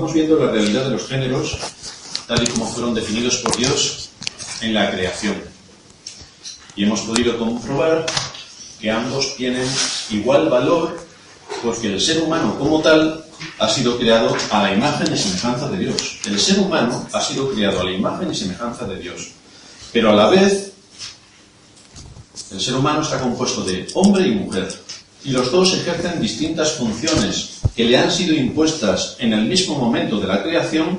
Estamos viendo la realidad de los géneros tal y como fueron definidos por Dios en la creación. Y hemos podido comprobar que ambos tienen igual valor porque el ser humano como tal ha sido creado a la imagen y semejanza de Dios. El ser humano ha sido creado a la imagen y semejanza de Dios. Pero a la vez, el ser humano está compuesto de hombre y mujer. Y los dos ejercen distintas funciones que le han sido impuestas en el mismo momento de la creación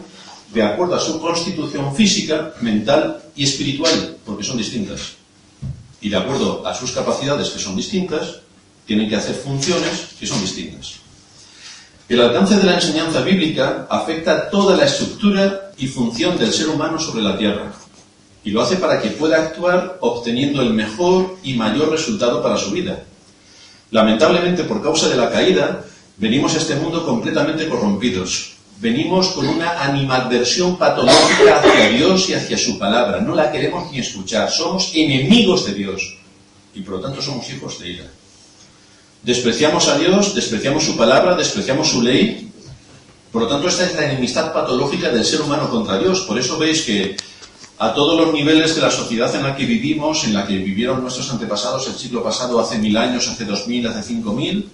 de acuerdo a su constitución física, mental y espiritual, porque son distintas. Y de acuerdo a sus capacidades, que son distintas, tienen que hacer funciones que son distintas. El alcance de la enseñanza bíblica afecta toda la estructura y función del ser humano sobre la tierra, y lo hace para que pueda actuar obteniendo el mejor y mayor resultado para su vida. Lamentablemente, por causa de la caída, venimos a este mundo completamente corrompidos. Venimos con una animadversión patológica hacia Dios y hacia su palabra. No la queremos ni escuchar. Somos enemigos de Dios y por lo tanto somos hijos de ira. Despreciamos a Dios, despreciamos su palabra, despreciamos su ley. Por lo tanto, esta es la enemistad patológica del ser humano contra Dios. Por eso veis que a todos los niveles de la sociedad en la que vivimos, en la que vivieron nuestros antepasados el siglo pasado, hace 1000 años, hace 2000, hace 5000,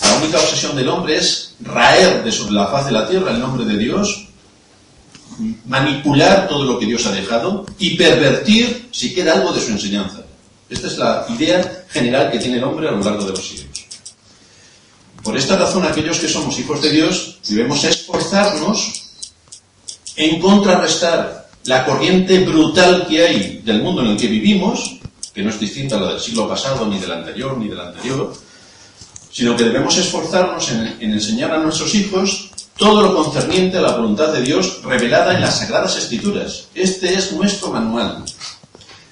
la única obsesión del hombre es raer de sobre la faz de la tierra el nombre de Dios, manipular todo lo que Dios ha dejado y pervertir si queda algo de su enseñanza. Esta es la idea general que tiene el hombre a lo largo de los siglos. Por esta razón, aquellos que somos hijos de Dios debemos esforzarnos en contrarrestar la corriente brutal que hay del mundo en el que vivimos, que no es distinta a la del siglo pasado, ni del anterior, sino que debemos esforzarnos en enseñar a nuestros hijos todo lo concerniente a la voluntad de Dios revelada en las Sagradas Escrituras. Este es nuestro manual,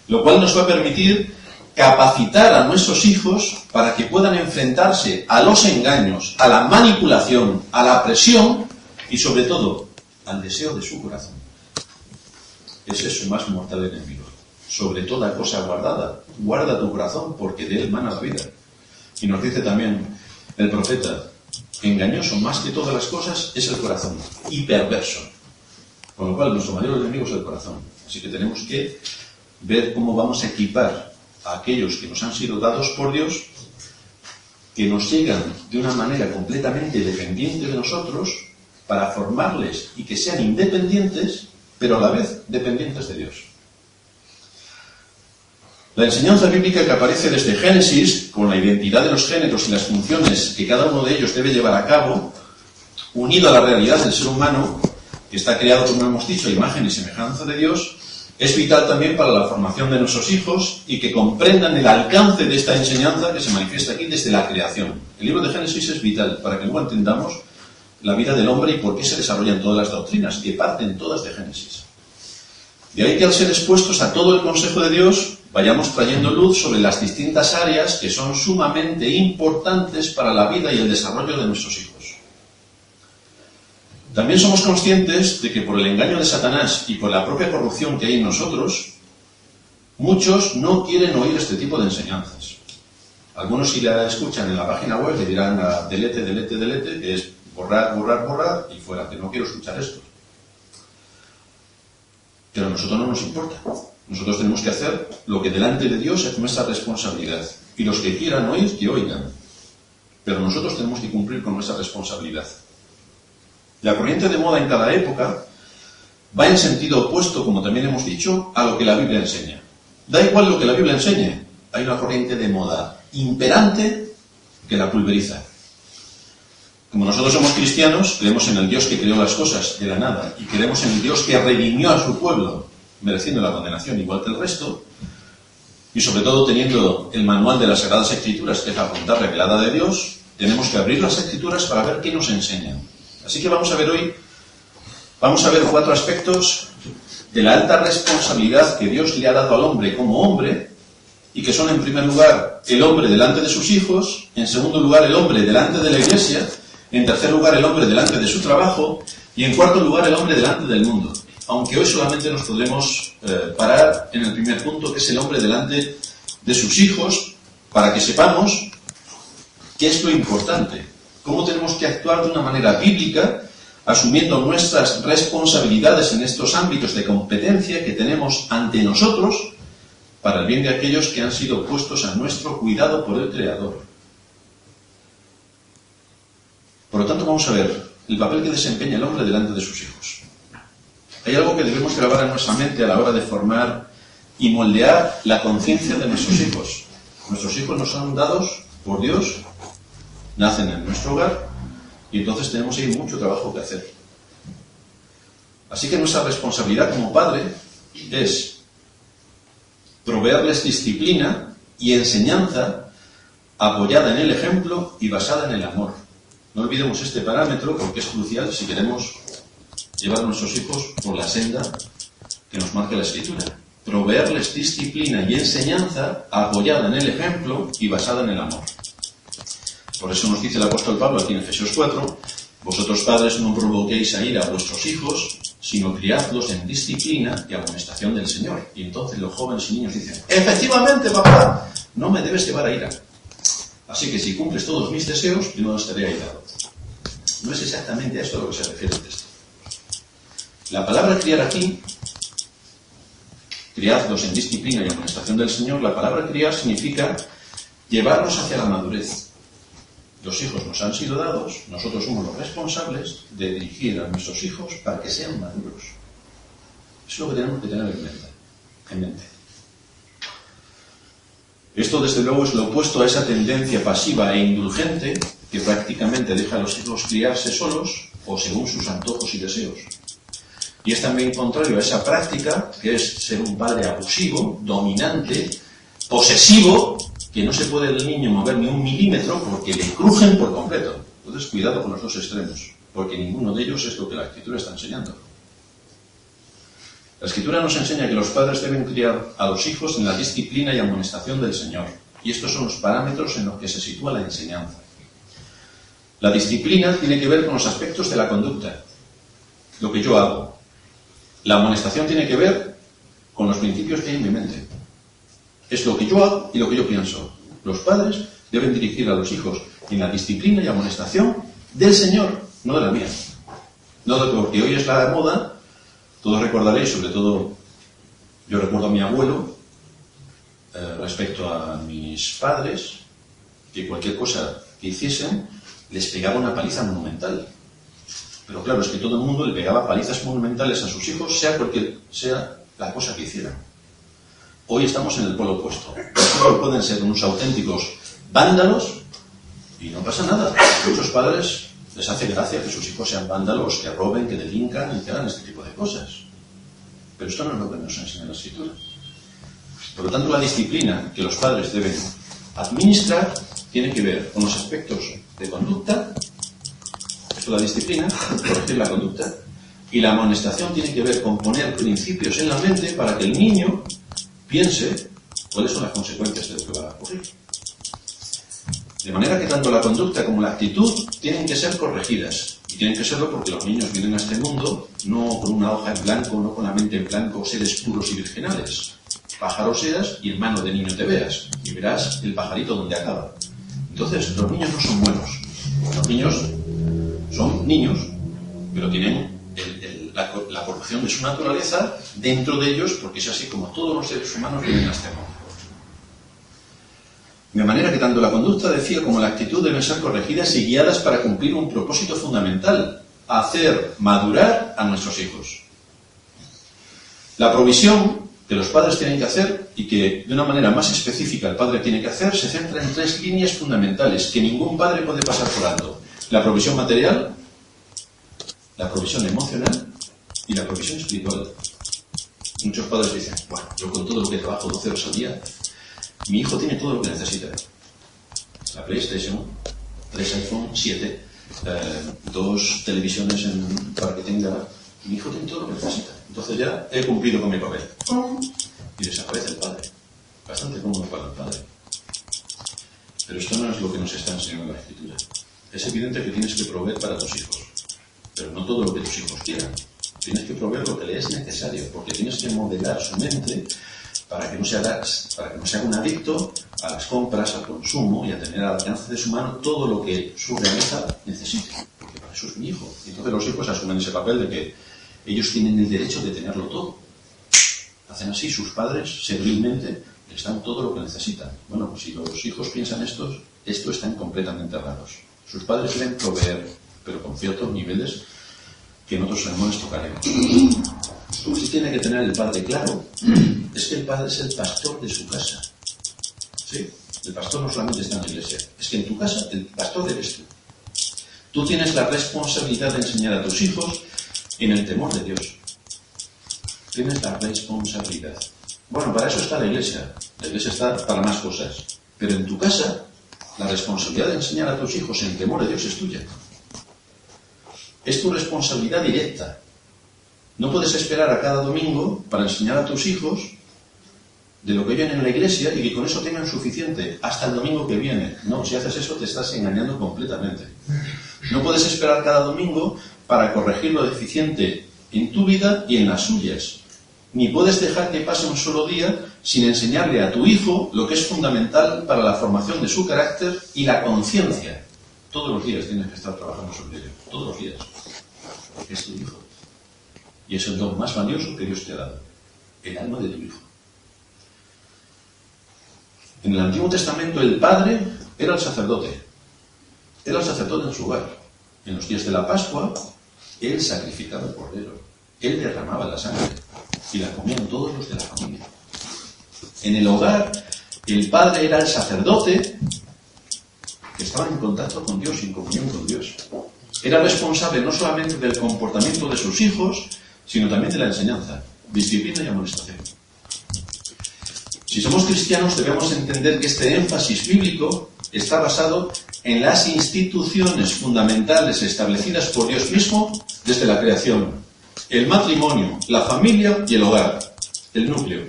lo cual nos va a permitir capacitar a nuestros hijos para que puedan enfrentarse a los engaños, a la manipulación, a la presión y sobre todo al deseo de su corazón. Ese es su más mortal enemigo. Sobre toda cosa guardada, guarda tu corazón porque de él mana la vida. Y nos dice también el profeta, engañoso más que todas las cosas es el corazón, y perverso. Con lo cual, nuestro mayor enemigo es el corazón. Así que tenemos que ver cómo vamos a equipar a aquellos que nos han sido dados por Dios, que nos llegan de una manera completamente dependiente de nosotros, para formarles y que sean independientes, pero a la vez dependientes de Dios. La enseñanza bíblica que aparece desde Génesis, con la identidad de los géneros y las funciones que cada uno de ellos debe llevar a cabo, unido a la realidad del ser humano, que está creado, como hemos dicho, a imagen y semejanza de Dios, es vital también para la formación de nuestros hijos y que comprendan el alcance de esta enseñanza que se manifiesta aquí desde la creación. El libro de Génesis es vital para que luego entendamos la vida del hombre y por qué se desarrollan todas las doctrinas, que parten todas de Génesis. De ahí que al ser expuestos a todo el consejo de Dios, vayamos trayendo luz sobre las distintas áreas que son sumamente importantes para la vida y el desarrollo de nuestros hijos. También somos conscientes de que por el engaño de Satanás y por la propia corrupción que hay en nosotros, muchos no quieren oír este tipo de enseñanzas. Algunos, si la escuchan en la página web, le dirán delete, que es borrar y fuera, que no quiero escuchar esto. Pero a nosotros no nos importa. Nosotros tenemos que hacer lo que delante de Dios es nuestra responsabilidad. Y los que quieran oír, que oigan. Pero nosotros tenemos que cumplir con nuestra responsabilidad. La corriente de moda en cada época va en sentido opuesto, como también hemos dicho, a lo que la Biblia enseña. Da igual lo que la Biblia enseñe. Hay una corriente de moda imperante que la pulveriza. Como nosotros somos cristianos, creemos en el Dios que creó las cosas de la nada y creemos en el Dios que redimió a su pueblo, mereciendo la condenación igual que el resto, y sobre todo teniendo el manual de las Sagradas Escrituras, que es la voluntad revelada de Dios, tenemos que abrir las Escrituras para ver qué nos enseñan. Así que vamos a ver 4 aspectos de la alta responsabilidad que Dios le ha dado al hombre como hombre, y que son, en primer lugar, el hombre delante de sus hijos, en segundo lugar, el hombre delante de la Iglesia, en tercer lugar, el hombre delante de su trabajo, y en cuarto lugar, el hombre delante del mundo. Aunque hoy solamente nos podremos parar en el primer punto, que es el hombre delante de sus hijos, para que sepamos qué es lo importante, cómo tenemos que actuar de una manera bíblica asumiendo nuestras responsabilidades en estos ámbitos de competencia que tenemos ante nosotros para el bien de aquellos que han sido puestos a nuestro cuidado por el Creador. Por lo tanto, vamos a ver el papel que desempeña el hombre delante de sus hijos. Hay algo que debemos grabar en nuestra mente a la hora de formar y moldear la conciencia de nuestros hijos. Nuestros hijos nos son dados por Dios, nacen en nuestro hogar, y entonces tenemos ahí mucho trabajo que hacer. Así que nuestra responsabilidad como padre es proveerles disciplina y enseñanza apoyada en el ejemplo y basada en el amor. No olvidemos este parámetro porque es crucial si queremos llevar a nuestros hijos por la senda que nos marca la Escritura. Proveerles disciplina y enseñanza apoyada en el ejemplo y basada en el amor. Por eso nos dice el apóstol Pablo aquí en Efesios 4, vosotros padres no provoquéis a ira a vuestros hijos, sino criadlos en disciplina y amonestación del Señor. Y entonces los jóvenes y niños dicen, efectivamente, papá, no me debes llevar a ira. Así que si cumples todos mis deseos, yo no estaré airado. No es exactamente a esto a lo que se refiere el texto. La palabra criar aquí, criadlos en disciplina y amonestación del Señor, la palabra criar significa llevarlos hacia la madurez. Los hijos nos han sido dados, nosotros somos los responsables de dirigir a nuestros hijos para que sean maduros. Eso es lo que tenemos que tener en mente. Esto, desde luego, es lo opuesto a esa tendencia pasiva e indulgente que prácticamente deja a los hijos criarse solos o según sus antojos y deseos. Y es también contrario a esa práctica que es ser un padre abusivo, dominante, posesivo, que no se puede el niño mover ni un milímetro porque le crujen por completo. Entonces, cuidado con los dos extremos, porque ninguno de ellos es lo que la Escritura está enseñando. La Escritura nos enseña que los padres deben criar a los hijos en la disciplina y amonestación del Señor. Y estos son los parámetros en los que se sitúa la enseñanza. La disciplina tiene que ver con los aspectos de la conducta, lo que yo hago. La amonestación tiene que ver con los principios que hay en mi mente. Es lo que yo hago y lo que yo pienso. Los padres deben dirigir a los hijos en la disciplina y amonestación del Señor, no de la mía. No de porque hoy es la moda. Todos recordaréis, sobre todo, yo recuerdo a mi abuelo, respecto a mis padres, que cualquier cosa que hiciesen, les pegaba una paliza monumental. Pero claro, es que todo el mundo le pegaba palizas monumentales a sus hijos, sea la cosa que hicieran. Hoy estamos en el polo opuesto. Los hijos pueden ser unos auténticos vándalos y no pasa nada. A muchos padres les hace gracia que sus hijos sean vándalos, que roben, que delincan y que hagan este tipo de cosas. Pero esto no es lo que nos enseña la Escritura. Por lo tanto, la disciplina que los padres deben administrar tiene que ver con los aspectos de conducta, esto es la disciplina, corregir la conducta, y la amonestación tiene que ver con poner principios en la mente para que el niño piense cuáles son las consecuencias de lo que va a ocurrir. De manera que tanto la conducta como la actitud tienen que ser corregidas. Y tienen que serlo porque los niños vienen a este mundo no con una hoja en blanco, no con la mente en blanco, seres puros y virginales. Pájaro seas y en mano de niño te veas. Y verás el pajarito donde acaba. Entonces, los niños no son buenos. Los niños son niños, pero tienen la corrupción de su naturaleza dentro de ellos, porque es así como todos los seres humanos vienen a este mundo. De manera que tanto la conducta, decía, como la actitud deben ser corregidas y guiadas para cumplir un propósito fundamental: hacer madurar a nuestros hijos. La provisión que los padres tienen que hacer, y que de una manera más específica el padre tiene que hacer, se centra en 3 líneas fundamentales que ningún padre puede pasar por alto: la provisión material, la provisión emocional y la provisión espiritual. Muchos padres dicen, bueno, yo con todo lo que trabajo 12 horas al día, mi hijo tiene todo lo que necesita. La PlayStation, 3 iPhone, 7, 2 televisiones para que tenga. Mi hijo tiene todo lo que necesita. Entonces ya he cumplido con mi papel. Y desaparece el padre. Bastante cómodo para el padre. Pero esto no es lo que nos está enseñando la Escritura. Es evidente que tienes que proveer para tus hijos, pero no todo lo que tus hijos quieran. Tienes que proveer lo que le es necesario, porque tienes que modelar su mente para que no se haga un adicto a las compras, al consumo y a tener al alcance de su mano todo lo que su realeza necesite. Porque para Jesús es mi hijo. Y entonces los hijos asumen ese papel de que ellos tienen el derecho de tenerlo todo. Hacen así, sus padres, servilmente, les dan todo lo que necesitan. Bueno, pues si los hijos piensan esto están completamente errados. Sus padres quieren proveer, pero con ciertos niveles que en otros sermones tocaremos. Lo que sí tiene que tener el padre claro es que el padre es el pastor de su casa. ¿Sí? El pastor no solamente está en la iglesia, es que en tu casa el pastor eres tú. Tú tienes la responsabilidad de enseñar a tus hijos en el temor de Dios. Tienes la responsabilidad. Bueno, para eso está la iglesia. La iglesia está para más cosas. Pero en tu casa, la responsabilidad de enseñar a tus hijos en temor de Dios es tuya. Es tu responsabilidad directa. No puedes esperar a cada domingo para enseñar a tus hijos de lo que oyen en la iglesia y que con eso tengan suficiente hasta el domingo que viene. No, si haces eso te estás engañando completamente. No puedes esperar cada domingo para corregir lo deficiente en tu vida y en las suyas. Ni puedes dejar que pase un solo día sin enseñarle a tu hijo lo que es fundamental para la formación de su carácter y la conciencia. Todos los días tienes que estar trabajando sobre ello. Todos los días. Porque es tu hijo. Y es el don más valioso que Dios te ha dado. El alma de tu hijo. En el Antiguo Testamento el padre era el sacerdote. Era el sacerdote en su hogar. En los días de la Pascua, él sacrificaba el cordero. Él derramaba la sangre. Y la comían todos los de la familia. En el hogar, el padre era el sacerdote que estaba en contacto con Dios, en comunión con Dios. Era responsable no solamente del comportamiento de sus hijos, sino también de la enseñanza, disciplina y amonestación. Si somos cristianos debemos entender que este énfasis bíblico está basado en las instituciones fundamentales establecidas por Dios mismo desde la creación. El matrimonio, la familia y el hogar, el núcleo.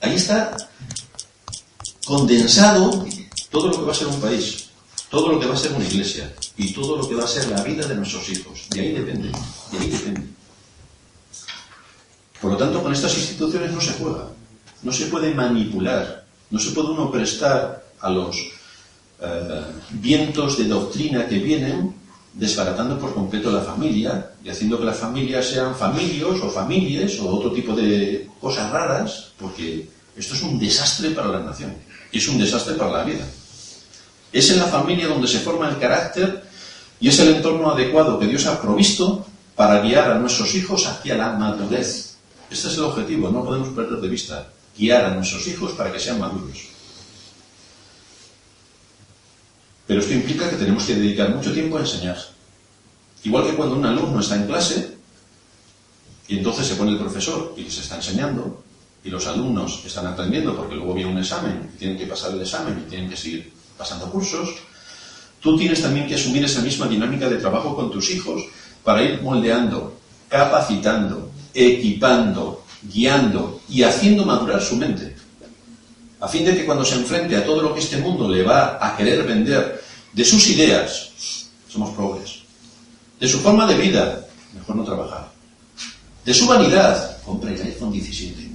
Ahí está condensado todo lo que va a ser un país, todo lo que va a ser una iglesia y todo lo que va a ser la vida de nuestros hijos. De ahí depende, de ahí depende. Por lo tanto, con estas instituciones no se juega, no se puede manipular, no se puede uno prestar a los vientos de doctrina que vienen, desbaratando por completo la familia y haciendo que las familias sean familios o familias o otro tipo de cosas raras, porque esto es un desastre para la nación y es un desastre para la vida. Es en la familia donde se forma el carácter y es el entorno adecuado que Dios ha provisto para guiar a nuestros hijos hacia la madurez. Este es el objetivo, no podemos perder de vista, guiar a nuestros hijos para que sean maduros. Pero esto implica que tenemos que dedicar mucho tiempo a enseñar. Igual que cuando un alumno está en clase, y entonces se pone el profesor y les está enseñando, y los alumnos están aprendiendo porque luego viene un examen, y tienen que pasar el examen y tienen que seguir pasando cursos, tú tienes también que asumir esa misma dinámica de trabajo con tus hijos para ir moldeando, capacitando, equipando, guiando y haciendo madurar su mente. A fin de que cuando se enfrente a todo lo que este mundo le va a querer vender de sus ideas, somos pobres, de su forma de vida, mejor no trabajar, de su vanidad, compra el iPhone 17,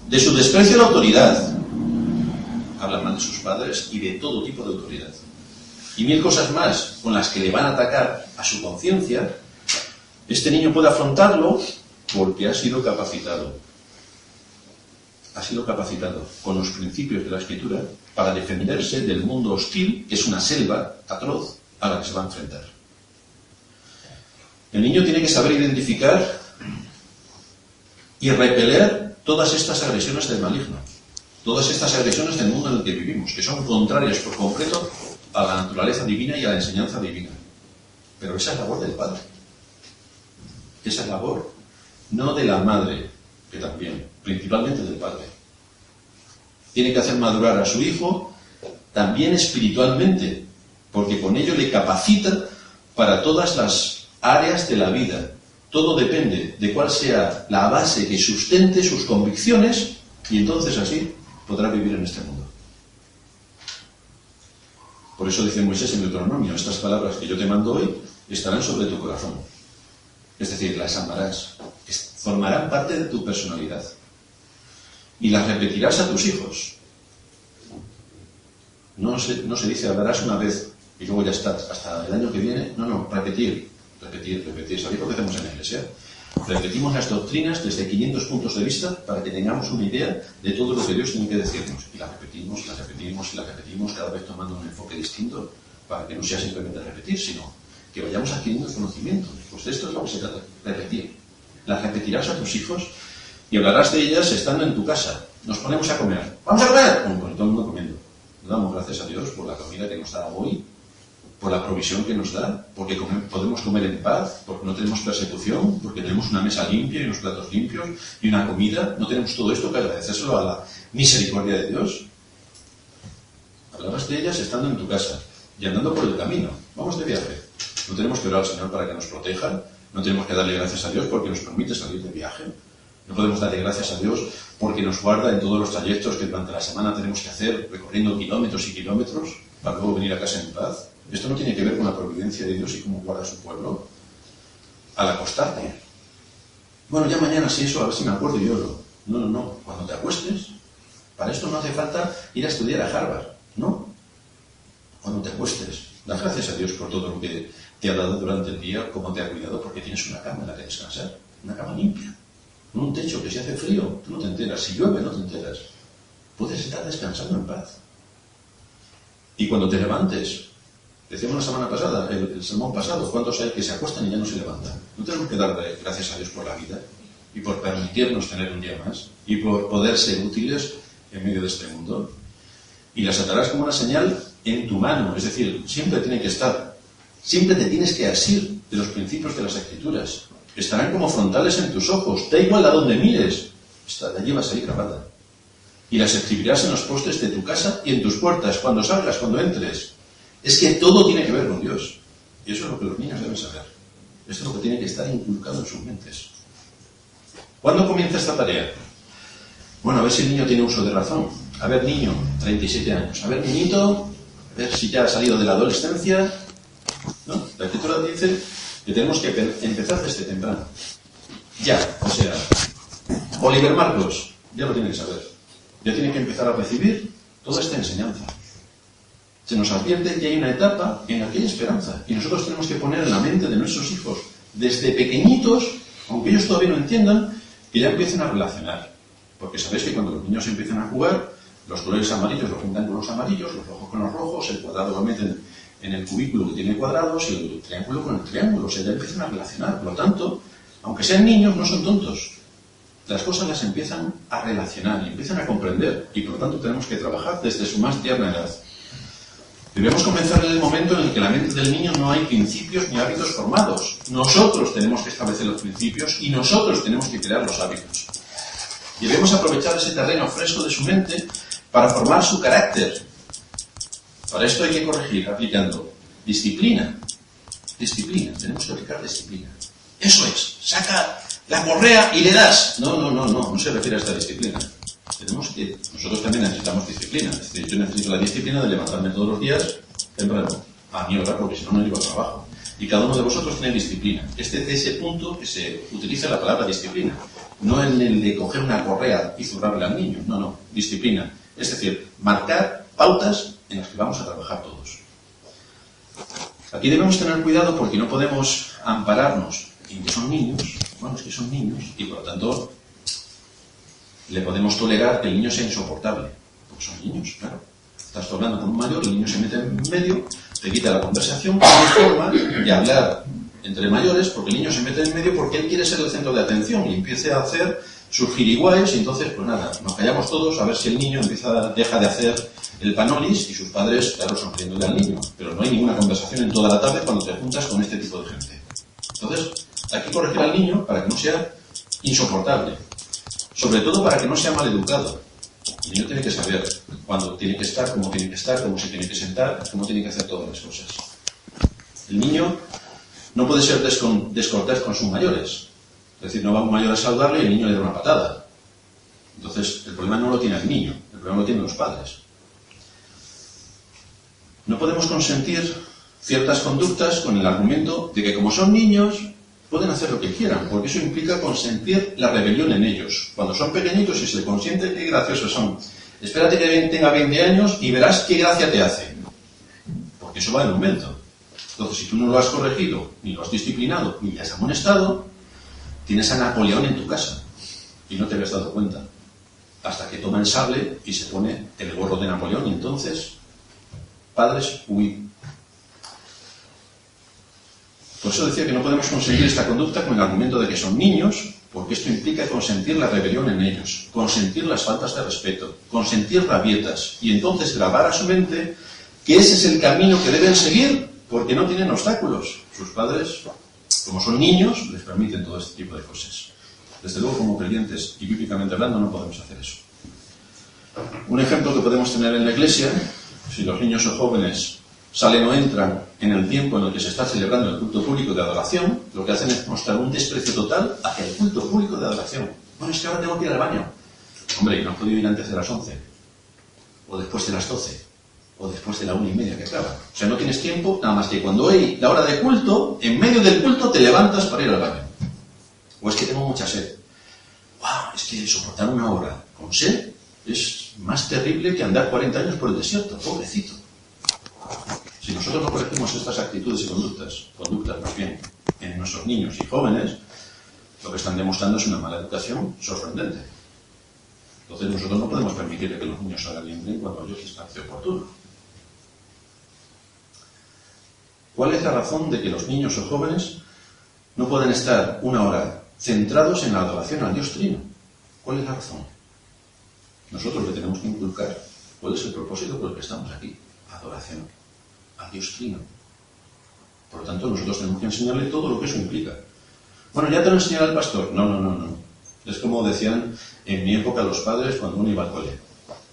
de su desprecio a la autoridad, habla mal de sus padres y de todo tipo de autoridad, y mil cosas más con las que le van a atacar a su conciencia, este niño puede afrontarlo porque ha sido capacitado. Ha sido capacitado con los principios de la Escritura para defenderse del mundo hostil, que es una selva atroz a la que se va a enfrentar. El niño tiene que saber identificar y repeler todas estas agresiones del maligno, todas estas agresiones del mundo en el que vivimos, que son contrarias por completo a la naturaleza divina y a la enseñanza divina. Pero esa es labor del padre. Esa es labor no de la madre, que también, principalmente del padre. Tiene que hacer madurar a su hijo también espiritualmente, porque con ello le capacita para todas las áreas de la vida. Todo depende de cuál sea la base que sustente sus convicciones y entonces así podrá vivir en este mundo. Por eso dice Moisés en Deuteronomio, estas palabras que yo te mando hoy estarán sobre tu corazón. Es decir, las amarás, formarán parte de tu personalidad. Y las repetirás a tus hijos. No se dice hablarás una vez y luego ya está, hasta el año que viene. No, repetir. ¿Sabéis lo que hacemos en la iglesia? Repetimos las doctrinas desde 500 puntos de vista para que tengamos una idea de todo lo que Dios tiene que decirnos. Y las repetimos, cada vez tomando un enfoque distinto, para que no sea simplemente repetir, sino que vayamos adquiriendo conocimiento. Pues de esto es lo que se trata, repetir. Las repetirás a tus hijos y hablarás de ellas estando en tu casa. Nos ponemos a comer. ¡Vamos a comer! Bueno, pues todo el mundo comiendo. Le damos gracias a Dios por la comida que nos da hoy, por la provisión que nos da, porque podemos comer en paz, porque no tenemos persecución, porque tenemos una mesa limpia y unos platos limpios y una comida. No tenemos todo esto que agradecérselo a la misericordia de Dios. Hablabas de ellas estando en tu casa y andando por el camino. Vamos de viaje. No tenemos que orar al Señor para que nos proteja. No tenemos que darle gracias a Dios porque nos permite salir de viaje. No podemos darle gracias a Dios porque nos guarda en todos los trayectos que durante la semana tenemos que hacer, recorriendo kilómetros y kilómetros, para luego venir a casa en paz. Esto no tiene que ver con la providencia de Dios y cómo guarda a su pueblo. Al acostarte. Bueno, ya mañana sí, eso, a ver si me acuerdo y oro. No. Cuando te acuestes, para esto no hace falta ir a estudiar a Harvard, ¿no? Cuando te acuestes, da gracias a Dios por todo lo que te ha dado durante el día, cómo te ha cuidado, porque tienes una cama en la que descansar, una cama limpia, con un techo que si hace frío, tú no te enteras, si llueve no te enteras. Puedes estar descansando en paz. Y cuando te levantes, decíamos la semana pasada, el sermón pasado, ¿cuántos hay que se acuestan y ya no se levantan? No tenemos que darle gracias a Dios por la vida y por permitirnos tener un día más y por poder ser útiles en medio de este mundo. Y las atarás como una señal en tu mano, es decir, siempre tiene que estar. Siempre te tienes que asir de los principios de las Escrituras. Estarán como frontales en tus ojos, da igual a donde mires, la llevas ahí grabada. Y las escribirás en los postes de tu casa y en tus puertas, cuando salgas, cuando entres. Es que todo tiene que ver con Dios. Y eso es lo que los niños deben saber. Eso es lo que tiene que estar inculcado en sus mentes. ¿Cuándo comienza esta tarea? Bueno, a ver si el niño tiene uso de razón. A ver, niño, 37 años. A ver, niñito, a ver si ya ha salido de la adolescencia. ¿No? La Escritura dice que tenemos que empezar desde temprano. Ya, o sea, Oliver Marcos, ya lo tiene que saber. Ya tiene que empezar a recibir toda esta enseñanza. Se nos advierte que hay una etapa en la que hay esperanza. Y nosotros tenemos que poner en la mente de nuestros hijos, desde pequeñitos, aunque ellos todavía no entiendan, que ya empiecen a relacionar. Porque sabéis que cuando los niños empiezan a jugar, los colores amarillos los juntan con los amarillos, los rojos con los rojos, el cuadrado lo meten en el cubículo que tiene cuadrados y el triángulo con el triángulo. O sea, ya empiezan a relacionar. Por lo tanto, aunque sean niños, no son tontos. Las cosas las empiezan a relacionar y empiezan a comprender. Y por lo tanto tenemos que trabajar desde su más tierna edad. Debemos comenzar en el momento en el que en la mente del niño no hay principios ni hábitos formados. Nosotros tenemos que establecer los principios y nosotros tenemos que crear los hábitos. Debemos aprovechar ese terreno fresco de su mente para formar su carácter. Para esto hay que corregir aplicando disciplina. Disciplina. Tenemos que aplicar disciplina. Eso es. Saca la correa y le das. No se refiere a esta disciplina. Nosotros también necesitamos disciplina. Es decir, yo necesito la disciplina de levantarme todos los días temprano, a mi hora, porque si no, no llego al trabajo. Y cada uno de vosotros tiene disciplina. Es de ese punto que se utiliza la palabra disciplina. No en el de coger una correa y zurrarle al niño. No. Disciplina. Es decir, marcar pautas en las que vamos a trabajar todos. Aquí debemos tener cuidado porque no podemos ampararnos en que son niños. Bueno, es que son niños y por lo tanto le podemos tolerar que el niño sea insoportable. Porque son niños, claro. Estás hablando con un mayor, el niño se mete en medio, te quita la conversación, no hay forma de hablar entre mayores porque el niño se mete en medio porque él quiere ser el centro de atención y empieza a hacer sus jiriguays y entonces, pues nada, nos callamos todos a ver si el niño deja de hacer el panolis y sus padres, claro, sonriéndole al niño. Pero no hay ninguna conversación en toda la tarde cuando te juntas con este tipo de gente. Entonces, hay que corregir al niño para que no sea insoportable. Sobre todo para que no sea maleducado. El niño tiene que saber cuándo tiene que estar, cómo se tiene que sentar, cómo tiene que hacer todas las cosas. El niño no puede ser descortés con sus mayores. Es decir, no va un mayor a saludarle y el niño le da una patada. Entonces, el problema no lo tiene el niño, el problema lo tienen los padres. No podemos consentir ciertas conductas con el argumento de que como son niños pueden hacer lo que quieran, porque eso implica consentir la rebelión en ellos. Cuando son pequeñitos y se le consiente, qué graciosos son. Espérate que tenga 20 años y verás qué gracia te hace. porque eso va en aumento. Entonces, si tú no lo has corregido, ni lo has disciplinado, ni le has amonestado, tienes a Napoleón en tu casa y no te habías dado cuenta. Hasta que toma el sable y se pone el gorro de Napoleón y entonces, padres, huid. Por eso decía que no podemos conseguir esta conducta con el argumento de que son niños, porque esto implica consentir la rebelión en ellos, consentir las faltas de respeto, consentir rabietas y entonces grabar a su mente que ese es el camino que deben seguir porque no tienen obstáculos. Sus padres, como son niños, les permiten todo este tipo de cosas. Desde luego, como creyentes y bíblicamente hablando, no podemos hacer eso. Un ejemplo que podemos tener en la iglesia, si los niños o jóvenes salen o entran en el tiempo en el que se está celebrando el culto público de adoración, lo que hacen es mostrar un desprecio total hacia el culto público de adoración. Bueno, es que ahora tengo que ir al baño. Hombre, no has podido ir antes de las 11, o después de las 12, o después de la 1:30 que acaba. O sea, no tienes tiempo, nada más que cuando hay la hora de culto, en medio del culto te levantas para ir al baño. O es que tengo mucha sed. ¡Wow! Es que soportar una hora con sed es más terrible que andar 40 años por el desierto. Pobrecito. Si nosotros no corregimos estas actitudes y conductas más bien, en nuestros niños y jóvenes, lo que están demostrando es una mala educación sorprendente. Entonces nosotros no podemos permitir que los niños salgan y entren cuando ellos les parece oportuno. ¿Cuál es la razón de que los niños o jóvenes no pueden estar una hora centrados en la adoración al Dios Trino? ¿Cuál es la razón? Nosotros le tenemos que inculcar cuál es el propósito por el que estamos aquí. Adoración al Dios Trino. Por lo tanto, nosotros tenemos que enseñarle todo lo que eso implica. Bueno, ya te lo enseñará el pastor. No. Es como decían en mi época los padres cuando uno iba al cole.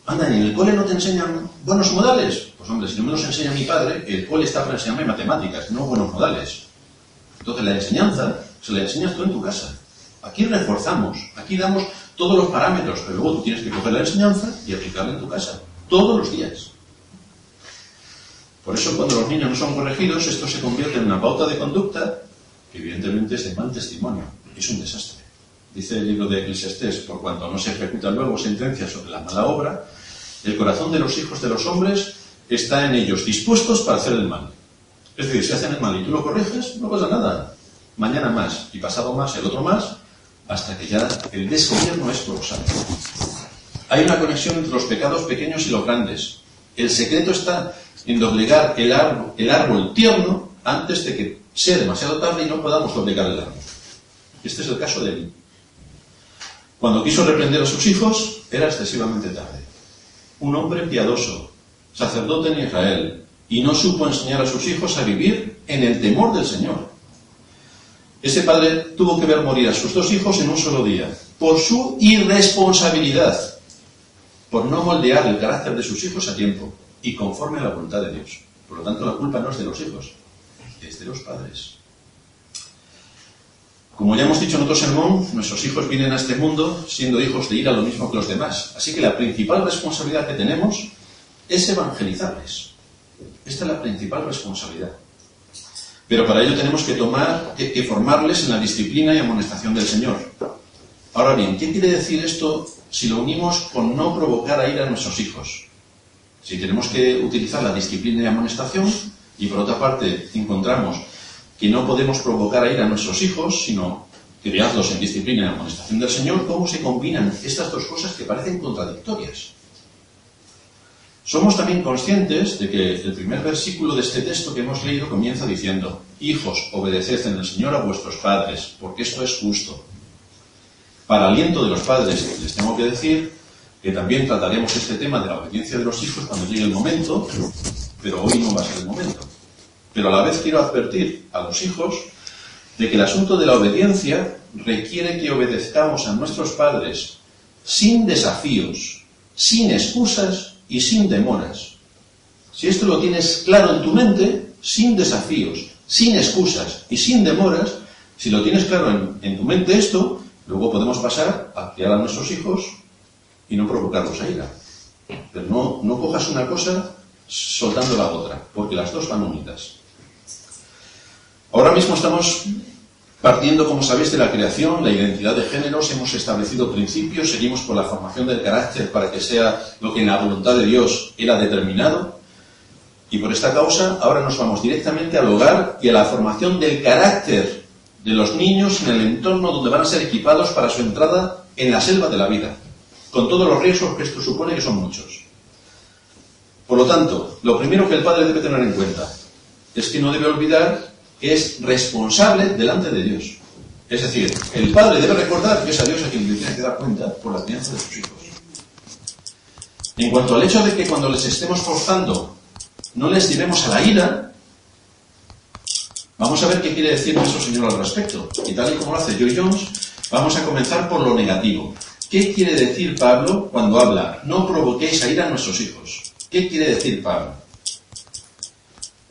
Anda, ¿y en el cole no te enseñan buenos modales? Pues hombre, si no me los enseña mi padre, el cole está para enseñarme matemáticas, no buenos modales. Entonces la enseñanza se la enseñas tú en tu casa. Aquí reforzamos, aquí damos todos los parámetros, pero luego tú tienes que coger la enseñanza y aplicarla en tu casa, todos los días. Por eso cuando los niños no son corregidos, esto se convierte en una pauta de conducta que evidentemente es de mal testimonio. Es un desastre. Dice el libro de Eclesiastés, por cuanto no se ejecuta luego sentencia sobre la mala obra, el corazón de los hijos de los hombres está en ellos dispuestos para hacer el mal. Es decir, si hacen el mal y tú lo corriges, no pasa nada. Mañana más, y pasado más, el otro más, hasta que ya el desgobierno es colosal. Hay una conexión entre los pecados pequeños y los grandes. El secreto está en doblegar el árbol tierno antes de que sea demasiado tarde y no podamos doblegar el árbol. Este es el caso de Eli. Cuando quiso reprender a sus hijos, era excesivamente tarde. Un hombre piadoso, sacerdote en Israel, y no supo enseñar a sus hijos a vivir en el temor del Señor. Ese padre tuvo que ver morir a sus 2 hijos en un solo día, por su irresponsabilidad, por no moldear el carácter de sus hijos a tiempo y conforme a la voluntad de Dios. Por lo tanto, la culpa no es de los hijos, es de los padres. Como ya hemos dicho en otro sermón, nuestros hijos vienen a este mundo siendo hijos de ira lo mismo que los demás. Así que la principal responsabilidad que tenemos es evangelizarles. Esta es la principal responsabilidad. Pero para ello tenemos que formarles en la disciplina y amonestación del Señor. Ahora bien, ¿qué quiere decir esto si lo unimos con no provocar a ira a nuestros hijos? Si tenemos que utilizar la disciplina y amonestación, y por otra parte encontramos que no podemos provocar a ira a nuestros hijos, sino criarlos en disciplina y amonestación del Señor, ¿cómo se combinan estas dos cosas que parecen contradictorias? Somos también conscientes de que el primer versículo de este texto que hemos leído comienza diciendo: hijos, obedeced en el Señor a vuestros padres, porque esto es justo. Para aliento de los padres les tengo que decir que también trataremos este tema de la obediencia de los hijos cuando llegue el momento, pero hoy no va a ser el momento. Pero a la vez quiero advertir a los hijos de que el asunto de la obediencia requiere que obedezcamos a nuestros padres sin desafíos, sin excusas y sin demoras. Si esto lo tienes claro en tu mente, sin desafíos, sin excusas y sin demoras, si lo tienes claro en tu mente esto, luego podemos pasar a criar a nuestros hijos y no provocarlos a ira. Pero no cojas una cosa soltando la otra, porque las dos van unidas. Ahora mismo estamos partiendo, como sabéis, de la creación, la identidad de géneros, hemos establecido principios, seguimos por la formación del carácter para que sea lo que en la voluntad de Dios era determinado. Y por esta causa, ahora nos vamos directamente al hogar y a la formación del carácter de los niños en el entorno donde van a ser equipados para su entrada en la selva de la vida, con todos los riesgos que esto supone, que son muchos. Por lo tanto, lo primero que el padre debe tener en cuenta es que no debe olvidar que es responsable delante de Dios. Es decir, el padre debe recordar que es a Dios a quien le tiene que dar cuenta por la crianza de sus hijos. En cuanto al hecho de que cuando les estemos forzando no les llevemos a la ira, vamos a ver qué quiere decir nuestro Señor al respecto. Y tal y como lo hace Joy Jones, vamos a comenzar por lo negativo. ¿Qué quiere decir Pablo cuando habla no provoquéis a ira a nuestros hijos? ¿Qué quiere decir Pablo?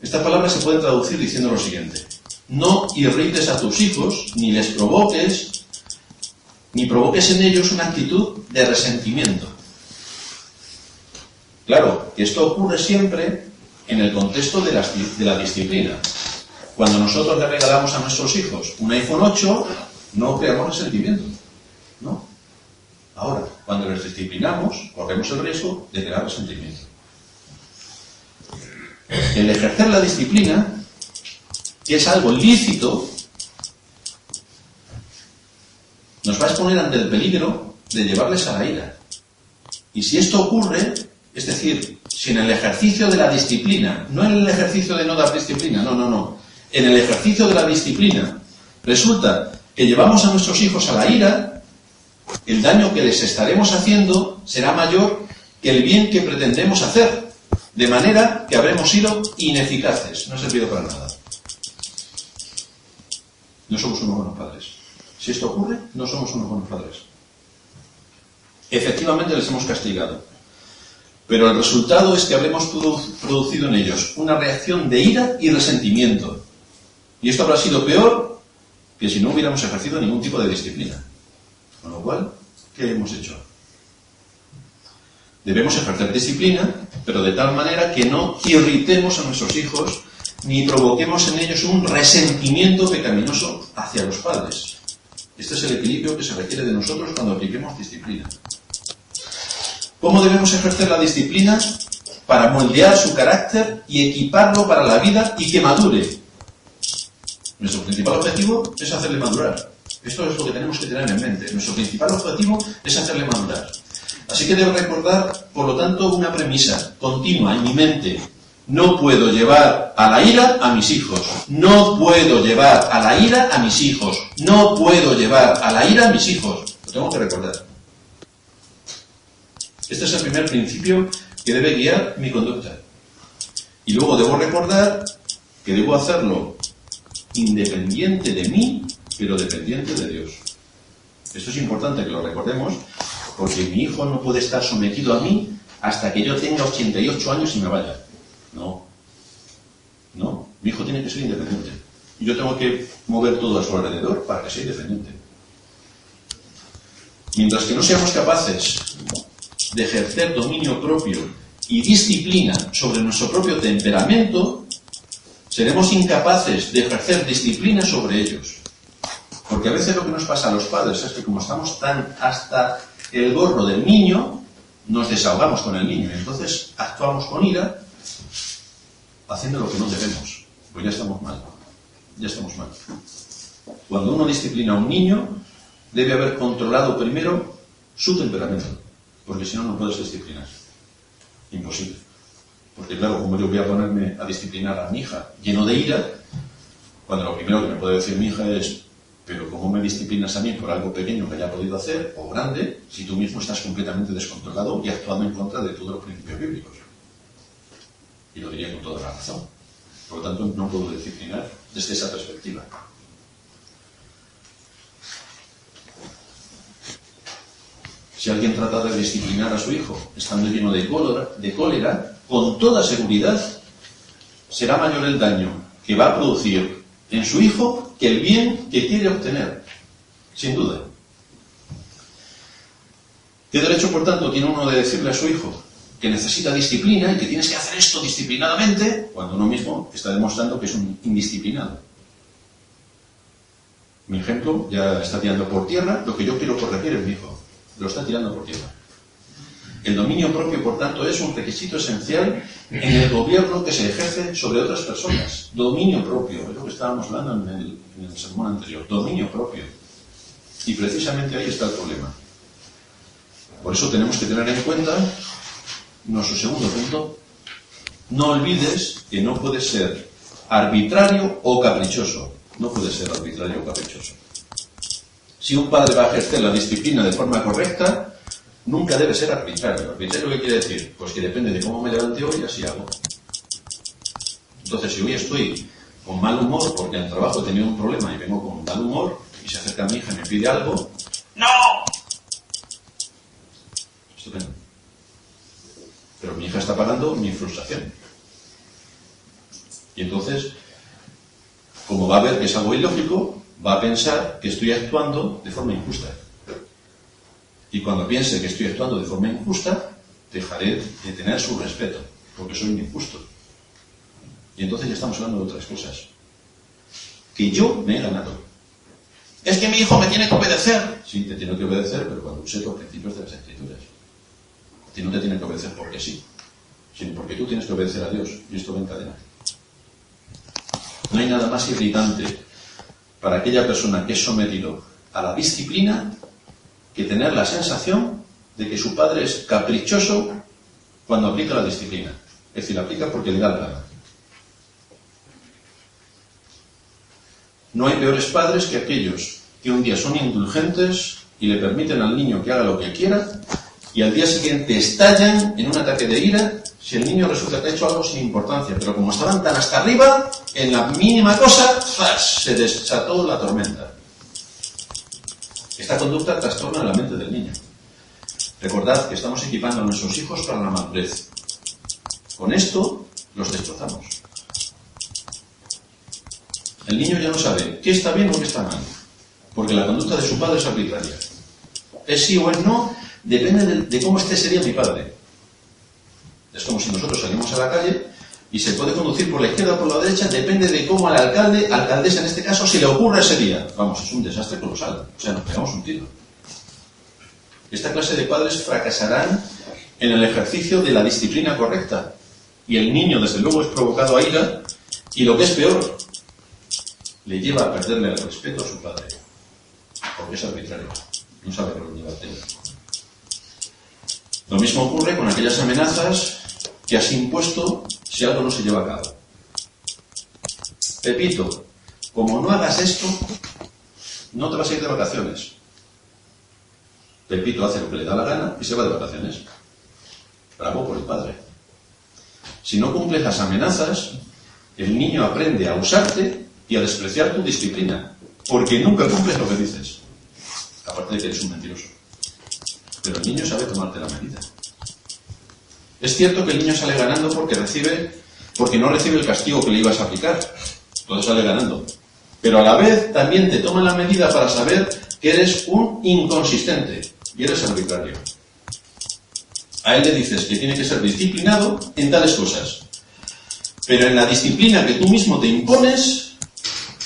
Esta palabra se puede traducir diciendo lo siguiente: no irrites a tus hijos, ni les provoques, ni provoques en ellos una actitud de resentimiento. Claro, esto ocurre siempre en el contexto de la disciplina. Cuando nosotros le regalamos a nuestros hijos un iPhone 8, no creamos resentimiento, ¿no? Ahora, cuando les disciplinamos, corremos el riesgo de crear resentimiento. El ejercer la disciplina, que es algo lícito, nos va a exponer ante el peligro de llevarles a la ira. Y si esto ocurre, es decir, si en el ejercicio de la disciplina, no en el ejercicio de no dar disciplina, no, en el ejercicio de la disciplina, resulta que llevamos a nuestros hijos a la ira, el daño que les estaremos haciendo será mayor que el bien que pretendemos hacer, de manera que habremos sido ineficaces, no ha servido para nada. No somos unos buenos padres. Si esto ocurre, no somos unos buenos padres. Efectivamente les hemos castigado, pero el resultado es que habremos producido en ellos una reacción de ira y resentimiento. Y esto habrá sido peor que si no hubiéramos ejercido ningún tipo de disciplina. Con lo cual, ¿qué hemos hecho? Debemos ejercer disciplina, pero de tal manera que no irritemos a nuestros hijos ni provoquemos en ellos un resentimiento pecaminoso hacia los padres. Este es el equilibrio que se requiere de nosotros cuando apliquemos disciplina. ¿Cómo debemos ejercer la disciplina? Para moldear su carácter y equiparlo para la vida y que madure. Nuestro principal objetivo es hacerle madurar. Esto es lo que tenemos que tener en mente. Nuestro principal objetivo es hacerle madurar. Así que debo recordar, por lo tanto, una premisa continua en mi mente. No puedo llevar a la ira a mis hijos. No puedo llevar a la ira a mis hijos. No puedo llevar a la ira a mis hijos. Lo tengo que recordar. Este es el primer principio que debe guiar mi conducta. Y luego debo recordar que debo hacerlo independiente de mí, pero dependiente de Dios. Esto es importante que lo recordemos, porque mi hijo no puede estar sometido a mí hasta que yo tenga 88 años y me vaya. No, mi hijo tiene que ser independiente. Y yo tengo que mover todo a su alrededor para que sea independiente. Mientras que no seamos capaces de ejercer dominio propio y disciplina sobre nuestro propio temperamento, seremos incapaces de ejercer disciplina sobre ellos. Porque a veces lo que nos pasa a los padres es que como estamos tan hasta el gorro del niño, nos desahogamos con el niño y entonces actuamos con ira haciendo lo que no debemos. Pues ya estamos mal. Cuando uno disciplina a un niño, debe haber controlado primero su temperamento, porque si no, no puedes disciplinar. Imposible. Porque claro, como yo voy a ponerme a disciplinar a mi hija lleno de ira, cuando lo primero que me puede decir mi hija es: pero ¿cómo me disciplinas a mí por algo pequeño que haya podido hacer, o grande, si tú mismo estás completamente descontrolado y actuando en contra de todos los principios bíblicos? Y lo diría con toda la razón. Por lo tanto, no puedo disciplinar desde esa perspectiva. Si alguien trata de disciplinar a su hijo estando lleno de cólera, con toda seguridad será mayor el daño que va a producir en su hijo que el bien que quiere obtener, sin duda. ¿Qué derecho, por tanto, tiene uno de decirle a su hijo que necesita disciplina y que tienes que hacer esto disciplinadamente, cuando uno mismo está demostrando que es un indisciplinado? Mi ejemplo ya está tirando por tierra lo que yo quiero corregir en mi hijo. Lo está tirando por tierra. El dominio propio, por tanto, es un requisito esencial en el gobierno que se ejerce sobre otras personas. Dominio propio, es lo que estábamos hablando en el sermón anterior. Dominio propio. Y precisamente ahí está el problema. Por eso tenemos que tener en cuenta nuestro segundo punto. No olvides que no puedes ser arbitrario o caprichoso. No puedes ser arbitrario o caprichoso. Si un padre va a ejercer la disciplina de forma correcta, nunca debe ser arbitrario. ¿Arbitrario qué quiere decir? Pues que depende de cómo me levante hoy, así hago. Entonces, si hoy estoy con mal humor porque en el trabajo he tenido un problema y vengo con mal humor y se acerca a mi hija y me pide algo, ¡no! Estupendo. Pero mi hija está pagando mi frustración. Y entonces, como va a ver que es algo ilógico, va a pensar que estoy actuando de forma injusta. Y cuando piense que estoy actuando de forma injusta, dejaré de tener su respeto, porque soy un injusto. Y entonces ya estamos hablando de otras cosas. Que yo me he ganado. Es que mi hijo me tiene que obedecer. Sí, te tiene que obedecer, pero cuando use los principios de las Escrituras. A ti no te tiene que obedecer porque sí, sino porque tú tienes que obedecer a Dios. Y esto va en cadena. No hay nada más irritante para aquella persona que es sometido a la disciplina que tener la sensación de que su padre es caprichoso cuando aplica la disciplina. Es decir, la aplica porque le da la gana. No hay peores padres que aquellos que un día son indulgentes y le permiten al niño que haga lo que quiera y al día siguiente estallan en un ataque de ira si el niño resulta que ha hecho algo sin importancia. Pero como estaban tan hasta arriba, en la mínima cosa, ¡zas!, se desató la tormenta. Esta conducta trastorna la mente del niño. Recordad que estamos equipando a nuestros hijos para la madurez. Con esto los destrozamos. El niño ya no sabe qué está bien o qué está mal, porque la conducta de su padre es arbitraria. Es sí o es no, depende de cómo esté ese día mi padre. Es como si nosotros salimos a la calle y se puede conducir por la izquierda o por la derecha, depende de cómo al alcalde, alcaldesa en este caso, se le ocurra ese día. Vamos, es un desastre colosal. O sea, nos pegamos un tiro. Esta clase de padres fracasarán en el ejercicio de la disciplina correcta. Y el niño, desde luego, es provocado a ira, y lo que es peor, le lleva a perderle el respeto a su padre. Porque es arbitrario. No sabe que lo lleva a tener. Lo mismo ocurre con aquellas amenazas que has impuesto si algo no se lleva a cabo. Pepito, como no hagas esto, no te vas a ir de vacaciones. Pepito hace lo que le da la gana y se va de vacaciones. Bravo por el padre. Si no cumples las amenazas, el niño aprende a usarte y a despreciar tu disciplina, porque nunca cumples lo que dices. Aparte de que eres un mentiroso. Pero el niño sabe tomarte la medida. Es cierto que el niño sale ganando porque no recibe el castigo que le ibas a aplicar. Todo sale ganando. Pero a la vez también te toma la medida para saber que eres un inconsistente y eres arbitrario. A él le dices que tiene que ser disciplinado en tales cosas. Pero en la disciplina que tú mismo te impones,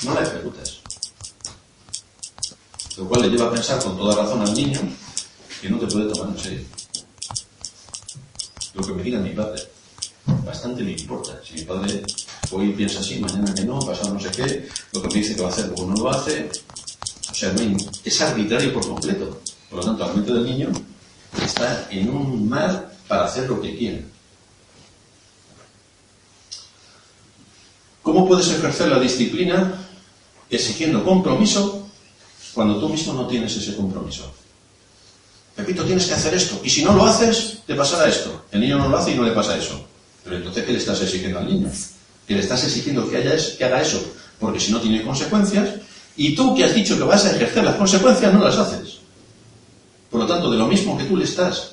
no la ejecutas. Lo cual le lleva a pensar con toda razón al niño que no te puede tomar en serio. Lo que me diga mi padre, bastante me importa. Si mi padre hoy piensa así, mañana que no, pasado no sé qué, lo que me dice que va a hacer, luego no lo hace. O sea, es arbitrario por completo. Por lo tanto, la mente del niño está en un mar para hacer lo que quiera. ¿Cómo puedes ejercer la disciplina exigiendo compromiso cuando tú mismo no tienes ese compromiso? Pepito, tienes que hacer esto, y si no lo haces, te pasará esto. El niño no lo hace y no le pasa eso. Pero entonces, ¿qué le estás exigiendo al niño? Que le estás exigiendo que haga eso, porque si no tiene consecuencias, y tú que has dicho que vas a ejercer las consecuencias, no las haces. Por lo tanto, de lo mismo que tú le estás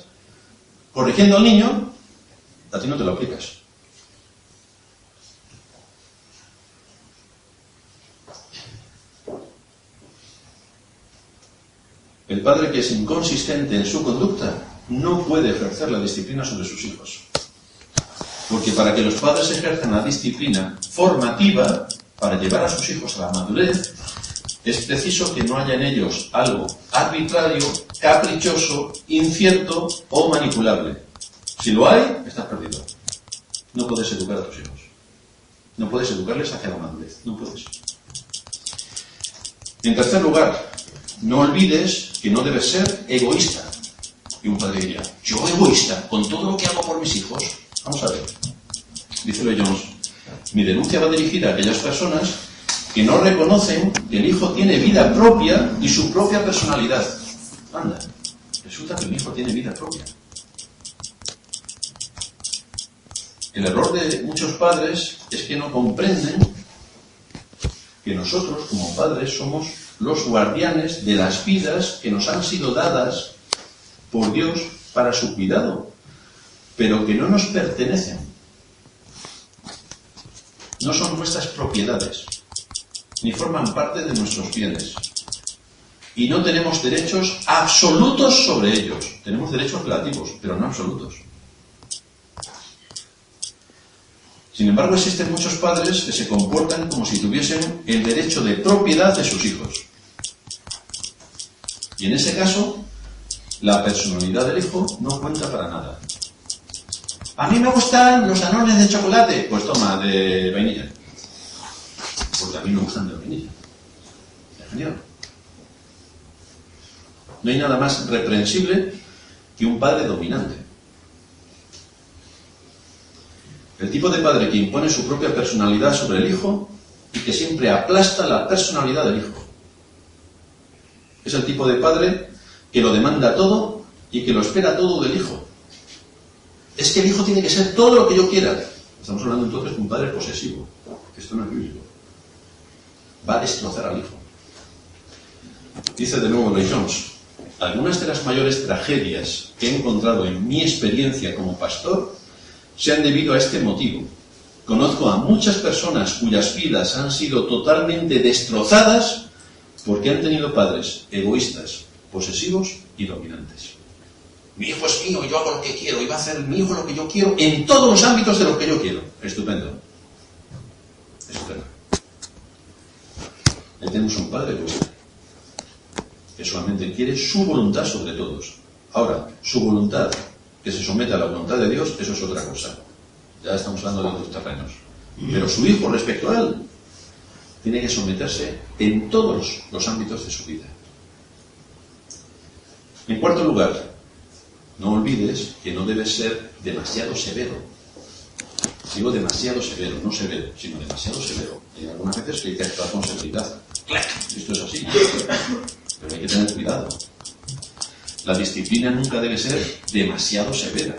corrigiendo al niño, a ti no te lo aplicas. El padre que es inconsistente en su conducta no puede ejercer la disciplina sobre sus hijos. Porque para que los padres ejerzan la disciplina formativa para llevar a sus hijos a la madurez, es preciso que no haya en ellos algo arbitrario, caprichoso, incierto o manipulable. Si lo hay, estás perdido. No puedes educar a tus hijos. No puedes educarles hacia la madurez. No puedes. En tercer lugar, no olvides que no debes ser egoísta. Y un padre diría, ¿yo egoísta con todo lo que hago por mis hijos? Vamos a ver. Dice Lloyd Jones, mi denuncia va dirigida a aquellas personas que no reconocen que el hijo tiene vida propia y su propia personalidad. Anda, resulta que mi hijo tiene vida propia. El error de muchos padres es que no comprenden que nosotros, como padres, somos los guardianes de las vidas que nos han sido dadas por Dios para su cuidado, pero que no nos pertenecen. No son nuestras propiedades, ni forman parte de nuestros bienes. Y no tenemos derechos absolutos sobre ellos. Tenemos derechos relativos, pero no absolutos. Sin embargo, existen muchos padres que se comportan como si tuviesen el derecho de propiedad de sus hijos. Y en ese caso, la personalidad del hijo no cuenta para nada. A mí me gustan los Danones de chocolate. Pues toma, de vainilla. Porque a mí me gustan de vainilla. Es genial. No hay nada más reprensible que un padre dominante. El tipo de padre que impone su propia personalidad sobre el hijo y que siempre aplasta la personalidad del hijo. Es el tipo de padre que lo demanda todo y que lo espera todo del hijo. Es que el hijo tiene que ser todo lo que yo quiera. Estamos hablando entonces de un padre posesivo. Esto no es bíblico. Va a destrozar al hijo. Dice de nuevo Lloyd Jones, algunas de las mayores tragedias que he encontrado en mi experiencia como pastor se han debido a este motivo. Conozco a muchas personas cuyas vidas han sido totalmente destrozadas porque han tenido padres egoístas, posesivos y dominantes. Mi hijo es mío, yo hago lo que quiero, y va a hacer mi hijo lo que yo quiero en todos los ámbitos de lo que yo quiero. Estupendo. Estupendo. Ahí tenemos un padre egoísta que solamente quiere su voluntad sobre todos. Ahora, su voluntad que se someta a la voluntad de Dios, eso es otra cosa. Ya estamos hablando de otros terrenos. Pero su hijo, respecto a él, tiene que someterse en todos los ámbitos de su vida. En cuarto lugar, no olvides que no debes ser demasiado severo. Digo demasiado severo, no severo, sino demasiado severo. Y algunas veces hay que actuar con severidad. ¡Clac! Esto es así. Pero hay que tener cuidado. La disciplina nunca debe ser demasiado severa.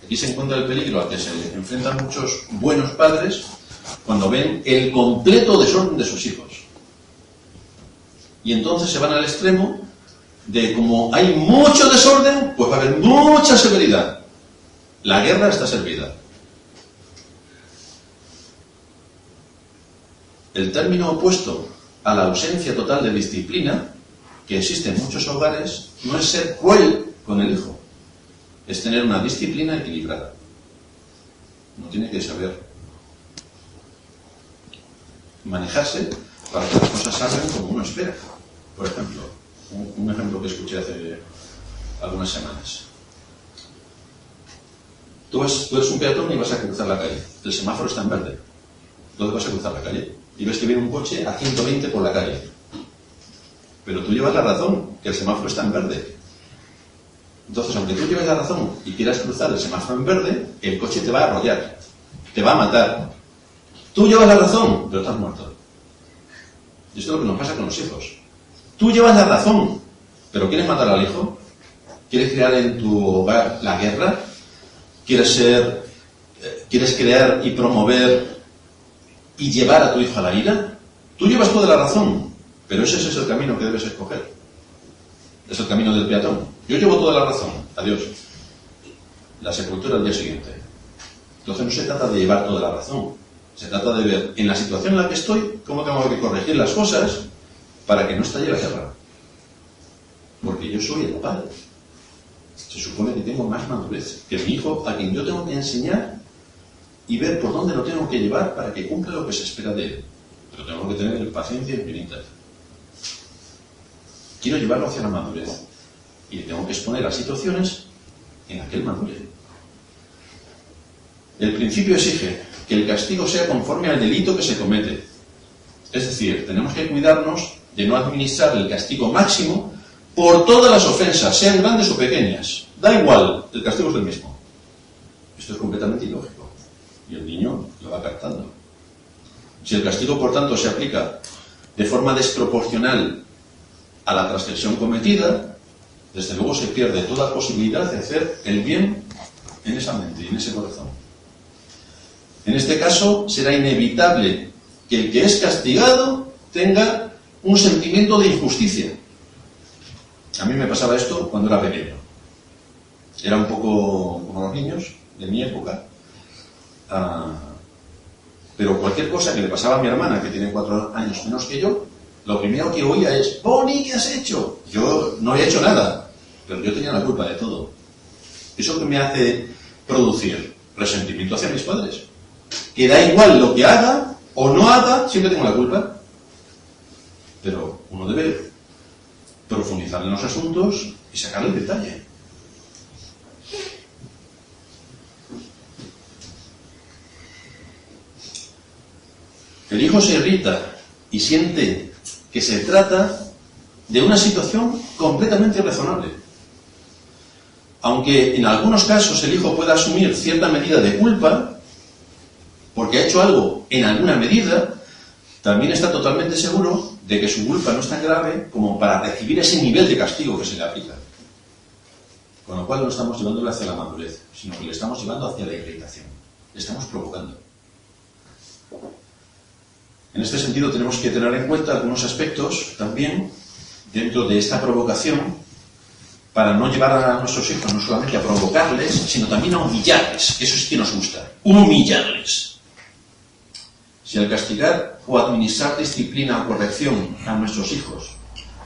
Aquí se encuentra el peligro al que se enfrentan muchos buenos padres cuando ven el completo desorden de sus hijos. Y entonces se van al extremo de como hay mucho desorden, pues va a haber mucha severidad. La guerra está servida. El término opuesto a la ausencia total de disciplina que existe en muchos hogares no es ser cruel con el hijo, es tener una disciplina equilibrada. Uno tiene que saber manejarse para que las cosas salgan como uno espera. Por ejemplo, un ejemplo que escuché hace algunas semanas. Tú eres un peatón y vas a cruzar la calle. El semáforo está en verde. ¿Dónde vas a cruzar la calle? Y ves que viene un coche a 120 por la calle. Pero tú llevas la razón, que el semáforo está en verde. Entonces, aunque tú lleves la razón y quieras cruzar el semáforo en verde, el coche te va a arrollar, te va a matar. Tú llevas la razón, pero estás muerto. Y esto es lo que nos pasa con los hijos. Tú llevas la razón, pero ¿quieres matar al hijo? ¿Quieres crear en tu hogar la guerra? ¿Quieres crear y promover y llevar a tu hijo a la ira? Tú llevas toda la razón, pero ese es el camino que debes escoger. Es el camino del peatón. Yo llevo toda la razón. Adiós. La sepultura al día siguiente. Entonces no se trata de llevar toda la razón. Se trata de ver en la situación en la que estoy cómo tengo que corregir las cosas para que no estalle la guerra. Porque yo soy el padre. Se supone que tengo más madurez que mi hijo, a quien yo tengo que enseñar y ver por dónde lo tengo que llevar para que cumpla lo que se espera de él. Pero tengo que tener paciencia infinita. quiero llevarlo hacia la madurez. Y le tengo que exponer a situaciones en las que él madure. El principio exige que el castigo sea conforme al delito que se comete. Es decir, tenemos que cuidarnos de no administrar el castigo máximo por todas las ofensas, sean grandes o pequeñas. Da igual, el castigo es el mismo. Esto es completamente ilógico. Y el niño lo va captando. Si el castigo, por tanto, se aplica de forma desproporcional a la transgresión cometida, desde luego se pierde toda posibilidad de hacer el bien en esa mente y en ese corazón. En este caso, será inevitable que el que es castigado tenga un sentimiento de injusticia. A mí me pasaba esto cuando era pequeño. Era un poco como los niños de mi época. Pero cualquier cosa que le pasaba a mi hermana, que tiene 4 años menos que yo, lo primero que oía es: Boni, ¿qué has hecho? Yo no he hecho nada, pero yo tenía la culpa de todo. ¿Eso que me hace producir? Resentimiento hacia mis padres. Que da igual lo que haga o no haga, siempre tengo la culpa. Pero uno debe profundizar en los asuntos y sacar el detalle. El hijo se irrita y siente que se trata de una situación completamente razonable. Aunque en algunos casos el hijo pueda asumir cierta medida de culpa, porque ha hecho algo en alguna medida, también está totalmente seguro de que su culpa no es tan grave como para recibir ese nivel de castigo que se le aplica. Con lo cual no estamos llevándole hacia la madurez, sino que le estamos llevando hacia la irritación. Le estamos provocando. En este sentido tenemos que tener en cuenta algunos aspectos también dentro de esta provocación para no llevar a nuestros hijos no solamente a provocarles, sino también a humillarles. Eso sí que nos gusta. Humillarles. Si al castigar o administrar disciplina o corrección a nuestros hijos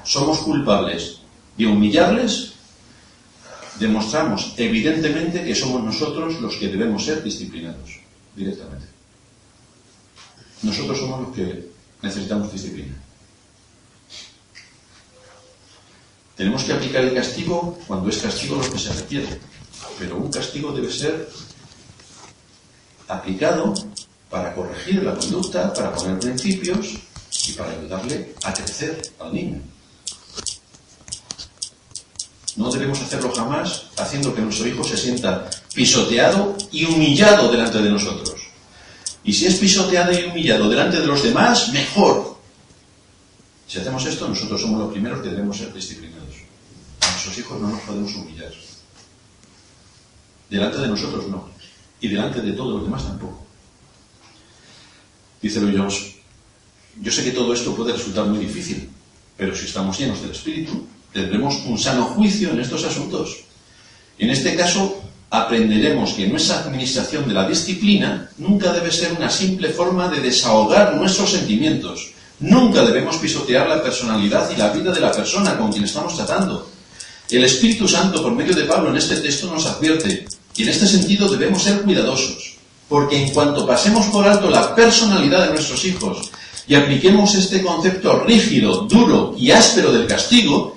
somos culpables de humillarles, demostramos evidentemente que somos nosotros los que debemos ser disciplinados directamente. Nosotros somos los que necesitamos disciplina. Tenemos que aplicar el castigo cuando es castigo lo que se requiere, pero un castigo debe ser aplicado para corregir la conducta, para poner principios y para ayudarle a crecer al niño. No debemos hacerlo jamás haciendo que nuestro hijo se sienta pisoteado y humillado delante de nosotros. Y si es pisoteado y humillado delante de los demás, mejor. Si hacemos esto, nosotros somos los primeros que debemos ser disciplinados. A nuestros hijos no nos podemos humillar. Delante de nosotros no. Y delante de todos los demás tampoco. Dice Lloyd Jones: yo sé que todo esto puede resultar muy difícil, pero si estamos llenos del Espíritu, tendremos un sano juicio en estos asuntos. En este caso, aprenderemos que nuestra administración de la disciplina nunca debe ser una simple forma de desahogar nuestros sentimientos. Nunca debemos pisotear la personalidad y la vida de la persona con quien estamos tratando. El Espíritu Santo, por medio de Pablo en este texto, nos advierte, y en este sentido debemos ser cuidadosos, porque en cuanto pasemos por alto la personalidad de nuestros hijos y apliquemos este concepto rígido, duro y áspero del castigo,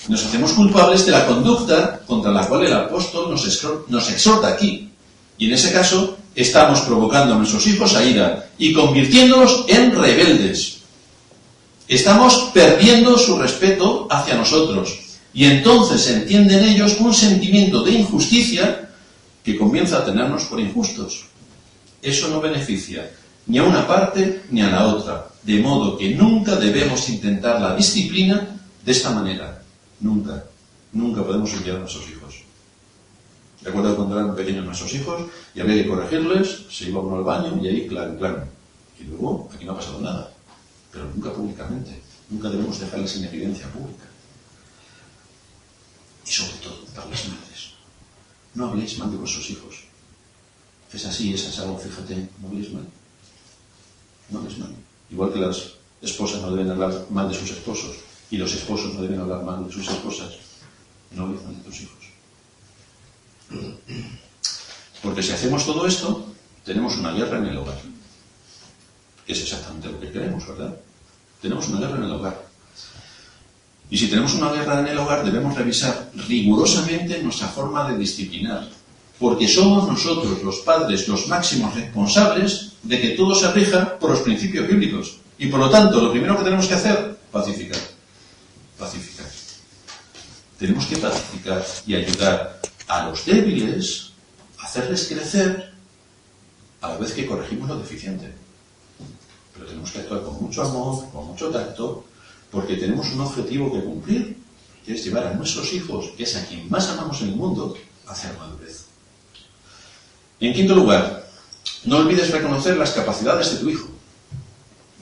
nos hacemos culpables de la conducta contra la cual el apóstol nos exhorta aquí. Y en ese caso, estamos provocando a nuestros hijos a ira y convirtiéndolos en rebeldes. Estamos perdiendo su respeto hacia nosotros. Y entonces se entiende en ellos un sentimiento de injusticia que comienza a tenernos por injustos. Eso no beneficia ni a una parte ni a la otra. De modo que nunca debemos intentar la disciplina de esta manera. Nunca. Nunca podemos humillar a nuestros hijos. Recuerdo cuando eran pequeños nuestros hijos y había que corregirles, se iba uno al baño y ahí, claro. Y luego, aquí no ha pasado nada. Pero nunca públicamente. Nunca debemos dejarles en evidencia pública. Y sobre todo, para las madres. No habléis mal de vuestros hijos. Es así, es así, fíjate, no habléis mal. No habléis mal. Igual que las esposas no deben hablar mal de sus esposos. Y los esposos no deben hablar mal de sus esposas. No hables mal de tus hijos. Porque si hacemos todo esto, tenemos una guerra en el hogar. Que es exactamente lo que queremos, ¿verdad? Tenemos una guerra en el hogar. Y si tenemos una guerra en el hogar, debemos revisar rigurosamente nuestra forma de disciplinar. Porque somos nosotros, los padres, los máximos responsables de que todo se rija por los principios bíblicos. Y por lo tanto, lo primero que tenemos que hacer, pacificar. Pacificar. Tenemos que pacificar y ayudar a los débiles, a hacerles crecer, a la vez que corregimos lo deficiente. Pero tenemos que actuar con mucho amor, con mucho tacto, porque tenemos un objetivo que cumplir, que es llevar a nuestros hijos, que es a quien más amamos en el mundo, hacia la madurez. Y en quinto lugar, no olvides reconocer las capacidades de tu hijo.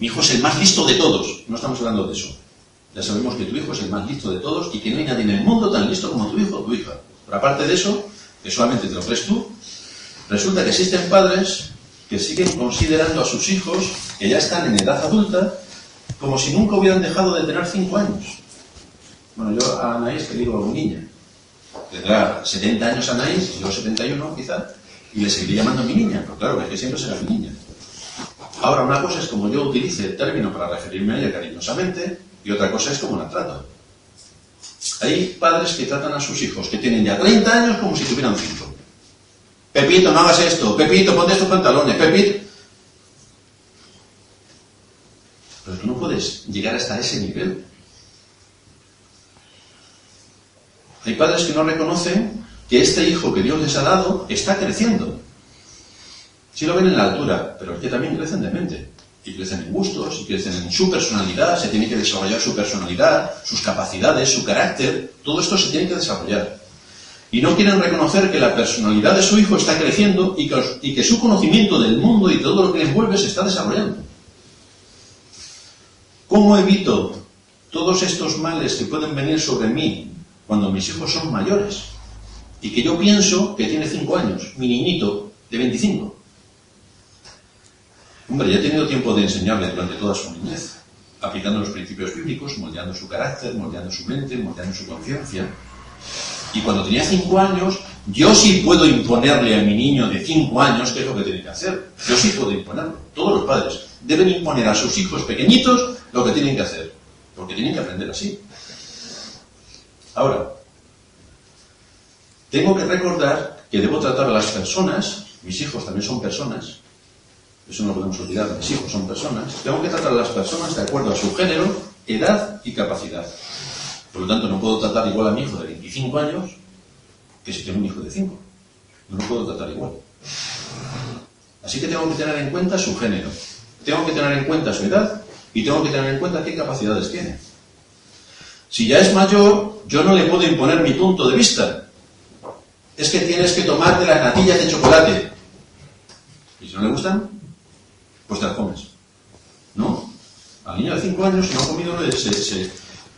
Mi hijo es el más listo de todos. No estamos hablando de eso. Ya sabemos que tu hijo es el más listo de todos y que no hay nadie en el mundo tan listo como tu hijo o tu hija. Pero aparte de eso, que solamente te lo crees tú, resulta que existen padres que siguen considerando a sus hijos, que ya están en edad adulta, como si nunca hubieran dejado de tener 5 años. Bueno, yo a Anaís, que digo niña, tendrá 70 años Anaís, yo 71 quizá, y le seguiré llamando mi niña, pero claro, es que siempre será mi niña. Ahora, una cosa es como yo utilice el término para referirme a ella cariñosamente, y otra cosa es como la trato. Hay padres que tratan a sus hijos, que tienen ya 30 años, como si tuvieran 5. Pepito, no hagas esto. Pepito, ponte estos pantalones. Pepito. Pero tú no puedes llegar hasta ese nivel. Hay padres que no reconocen que este hijo que Dios les ha dado está creciendo. Sí lo ven en la altura, pero es que también crecen de mente. Y crecen en gustos, y crecen en su personalidad, se tiene que desarrollar su personalidad, sus capacidades, su carácter. Todo esto se tiene que desarrollar. Y no quieren reconocer que la personalidad de su hijo está creciendo y que su conocimiento del mundo y todo lo que le envuelve se está desarrollando. ¿Cómo evito todos estos males que pueden venir sobre mí cuando mis hijos son mayores? Y que yo pienso que tiene 5 años, mi niñito de 25. Hombre, ya he tenido tiempo de enseñarle durante toda su niñez, aplicando los principios bíblicos, moldeando su carácter, moldeando su mente, moldeando su conciencia. Y cuando tenía 5 años, yo sí puedo imponerle a mi niño de 5 años qué es lo que tiene que hacer. Yo sí puedo imponerlo. Todos los padres deben imponer a sus hijos pequeñitos lo que tienen que hacer, porque tienen que aprender así. Ahora, tengo que recordar que debo tratar a las personas, mis hijos también son personas, eso no lo podemos olvidar, mis hijos son personas, tengo que tratar a las personas de acuerdo a su género, edad y capacidad. Por lo tanto, no puedo tratar igual a mi hijo de 25 años que si tengo un hijo de 5. No lo puedo tratar igual. Así que tengo que tener en cuenta su género, tengo que tener en cuenta su edad y tengo que tener en cuenta qué capacidades tiene. Si ya es mayor, yo no le puedo imponer mi punto de vista. Es que tienes que tomarte las natillas de chocolate. Y si no le gustan, pues te las comes. ¿No? Al niño de 5 años, si no ha comido,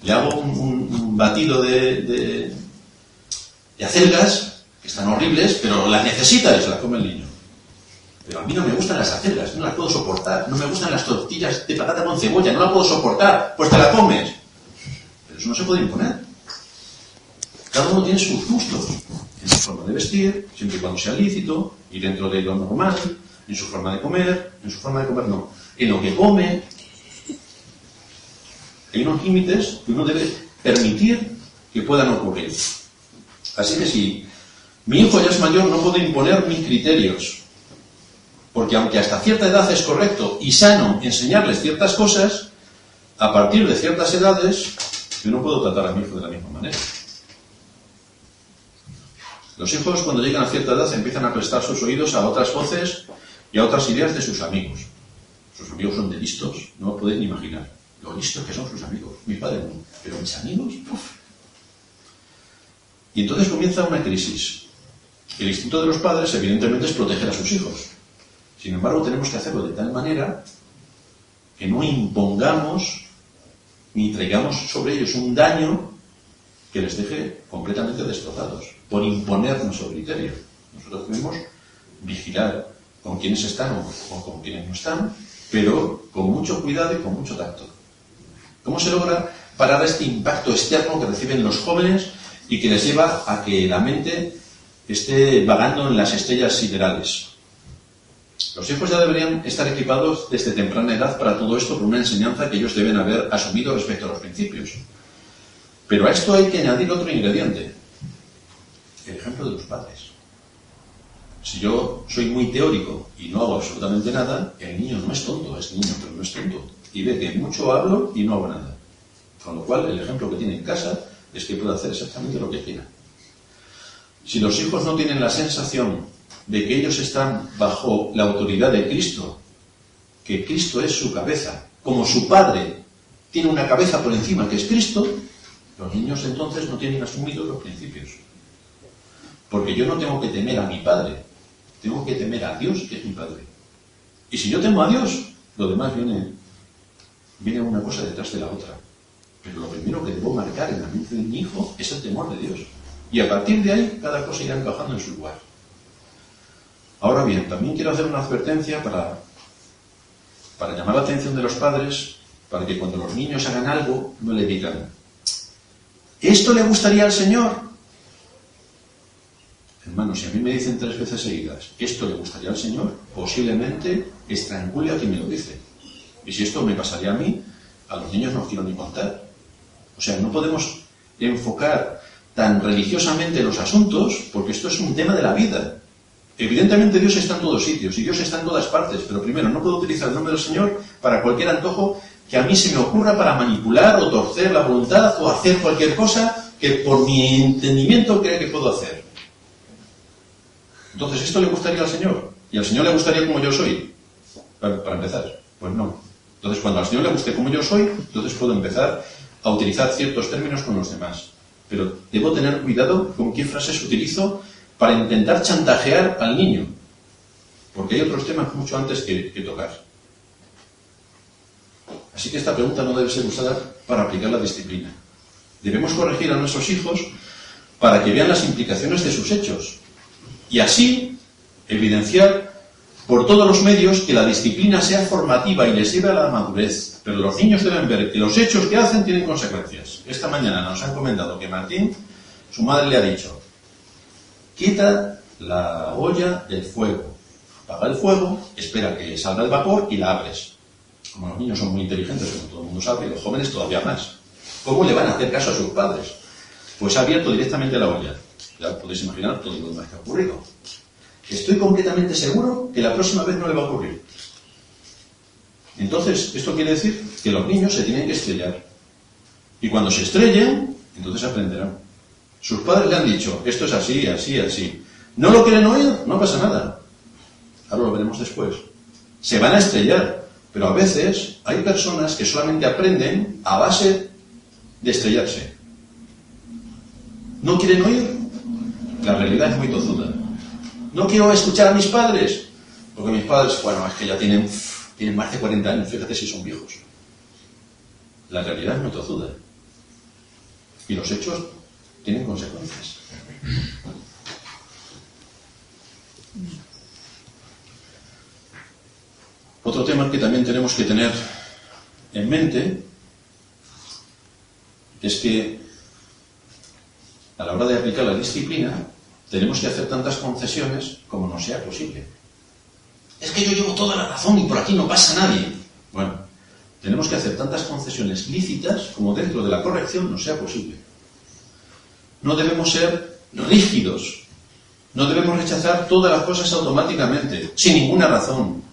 le hago un batido de acelgas, que están horribles, pero las necesita y se las come el niño. Pero a mí no me gustan las acelgas, no las puedo soportar. No me gustan las tortillas de patata con cebolla, no las puedo soportar. Pues te la comes. Pero eso no se puede imponer. Cada uno tiene sus gustos, en su forma de vestir, siempre y cuando sea lícito, y dentro de lo normal, en su forma de comer no, en lo que come. Hay unos límites que uno debe permitir que puedan ocurrir. Así que si mi hijo ya es mayor, no puedo imponer mis criterios, porque aunque hasta cierta edad es correcto y sano enseñarles ciertas cosas, a partir de ciertas edades, yo no puedo tratar a mi hijo de la misma manera. Los hijos, cuando llegan a cierta edad, empiezan a prestar sus oídos a otras voces y a otras ideas de sus amigos. Sus amigos son de listos, no lo podéis ni imaginar. Lo listos que son sus amigos. Mi padre no, pero mis amigos, ¡puf! Y entonces comienza una crisis. El instinto de los padres, evidentemente, es proteger a sus hijos. Sin embargo, tenemos que hacerlo de tal manera que no impongamos ni traigamos sobre ellos un daño que les deje completamente destrozados, por imponer nuestro criterio. Nosotros debemos vigilar con quienes están o con quienes no están, pero con mucho cuidado y con mucho tacto. ¿Cómo se logra parar este impacto externo que reciben los jóvenes y que les lleva a que la mente esté vagando en las estrellas siderales? Los hijos ya deberían estar equipados desde temprana edad para todo esto con una enseñanza que ellos deben haber asumido respecto a los principios. Pero a esto hay que añadir otro ingrediente, el ejemplo de los padres. Si yo soy muy teórico y no hago absolutamente nada, el niño no es tonto, es niño, pero no es tonto. Y ve que mucho hablo y no hago nada. Con lo cual, el ejemplo que tiene en casa es que puede hacer exactamente lo que quiera. Si los hijos no tienen la sensación de que ellos están bajo la autoridad de Cristo, que Cristo es su cabeza, como su padre tiene una cabeza por encima que es Cristo, los niños entonces no tienen asumidos los principios. Porque yo no tengo que temer a mi padre, tengo que temer a Dios, que es mi padre. Y si yo temo a Dios, lo demás viene una cosa detrás de la otra. Pero lo primero que debo marcar en la mente de mi hijo es el temor de Dios. Y a partir de ahí, cada cosa irá encajando en su lugar. Ahora bien, también quiero hacer una advertencia para llamar la atención de los padres, para que cuando los niños hagan algo, no le digan: ¿esto le gustaría al Señor? Hermano, si a mí me dicen 3 veces seguidas, ¿esto le gustaría al Señor?, posiblemente estrangule a quien me lo dice. Y si esto me pasaría a mí, a los niños no os quiero ni contar. O sea, no podemos enfocar tan religiosamente los asuntos, porque esto es un tema de la vida. Evidentemente Dios está en todos sitios y Dios está en todas partes, pero primero, no puedo utilizar el nombre del Señor para cualquier antojo que a mí se me ocurra para manipular o torcer la voluntad o hacer cualquier cosa que por mi entendimiento crea que puedo hacer. Entonces, ¿esto le gustaría al Señor? ¿Y al Señor le gustaría como yo soy? Para empezar, pues no. Entonces, cuando al Señor le guste como yo soy, entonces puedo empezar a utilizar ciertos términos con los demás. Pero debo tener cuidado con qué frases utilizo para intentar chantajear al niño. Porque hay otros temas mucho antes que tocar. Así que esta pregunta no debe ser usada para aplicar la disciplina. Debemos corregir a nuestros hijos para que vean las implicaciones de sus hechos. Y así evidenciar por todos los medios que la disciplina sea formativa y les lleve a la madurez. Pero los niños deben ver que los hechos que hacen tienen consecuencias. Esta mañana nos han comentado que Martín, su madre le ha dicho: quita la olla del fuego, apaga el fuego, espera que salga el vapor y la abres. Como los niños son muy inteligentes, como todo el mundo sabe, y los jóvenes todavía más. ¿Cómo le van a hacer caso a sus padres? Pues ha abierto directamente la olla. Ya podéis imaginar todo lo demás que ha ocurrido. Estoy completamente seguro que la próxima vez no le va a ocurrir. Entonces, esto quiere decir que los niños se tienen que estrellar. Y cuando se estrellen, entonces aprenderán. Sus padres le han dicho: esto es así, así, así. ¿No lo quieren oír? No pasa nada. Ahora lo veremos después. Se van a estrellar. Pero a veces hay personas que solamente aprenden a base de estrellarse. ¿No quieren oír? La realidad es muy tozuda. No quiero escuchar a mis padres, porque mis padres, bueno, es que ya tienen más de 40 años, fíjate si son viejos. La realidad es muy tozuda. Y los hechos tienen consecuencias. Otro tema que también tenemos que tener en mente es que a la hora de aplicar la disciplina tenemos que hacer tantas concesiones como nos sea posible. Es que yo llevo toda la razón y por aquí no pasa nadie. Bueno, tenemos que hacer tantas concesiones lícitas como dentro de la corrección nos sea posible. No debemos ser rígidos. No debemos rechazar todas las cosas automáticamente, sin ninguna razón.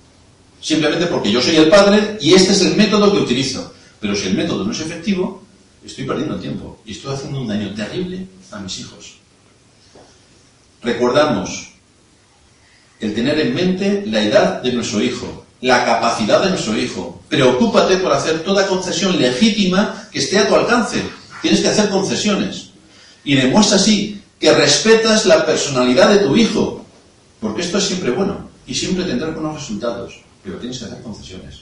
Simplemente porque yo soy el padre y este es el método que utilizo. Pero si el método no es efectivo, estoy perdiendo el tiempo y estoy haciendo un daño terrible a mis hijos. Recordamos el tener en mente la edad de nuestro hijo, la capacidad de nuestro hijo. Preocúpate por hacer toda concesión legítima que esté a tu alcance. Tienes que hacer concesiones. Y demuestra así que respetas la personalidad de tu hijo. Porque esto es siempre bueno y siempre tendrá buenos resultados. Pero tienes que hacer concesiones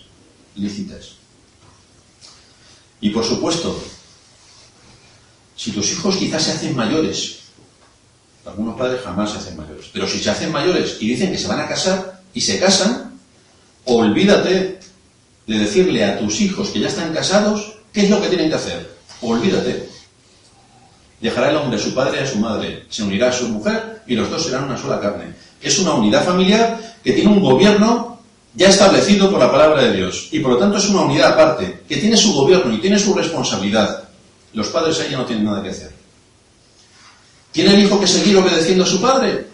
lícitas. Y por supuesto, si tus hijos quizás se hacen mayores, algunos padres jamás se hacen mayores, pero si se hacen mayores y dicen que se van a casar y se casan, olvídate de decirle a tus hijos que ya están casados qué es lo que tienen que hacer. Olvídate. Dejará el hombre a su padre y a su madre, se unirá a su mujer y los dos serán una sola carne. Es una unidad familiar que tiene un gobierno ya establecido por la palabra de Dios y por lo tanto es una unidad aparte, que tiene su gobierno y tiene su responsabilidad. Los padres ahí ya no tienen nada que hacer. ¿Tiene el hijo que seguir obedeciendo a su padre?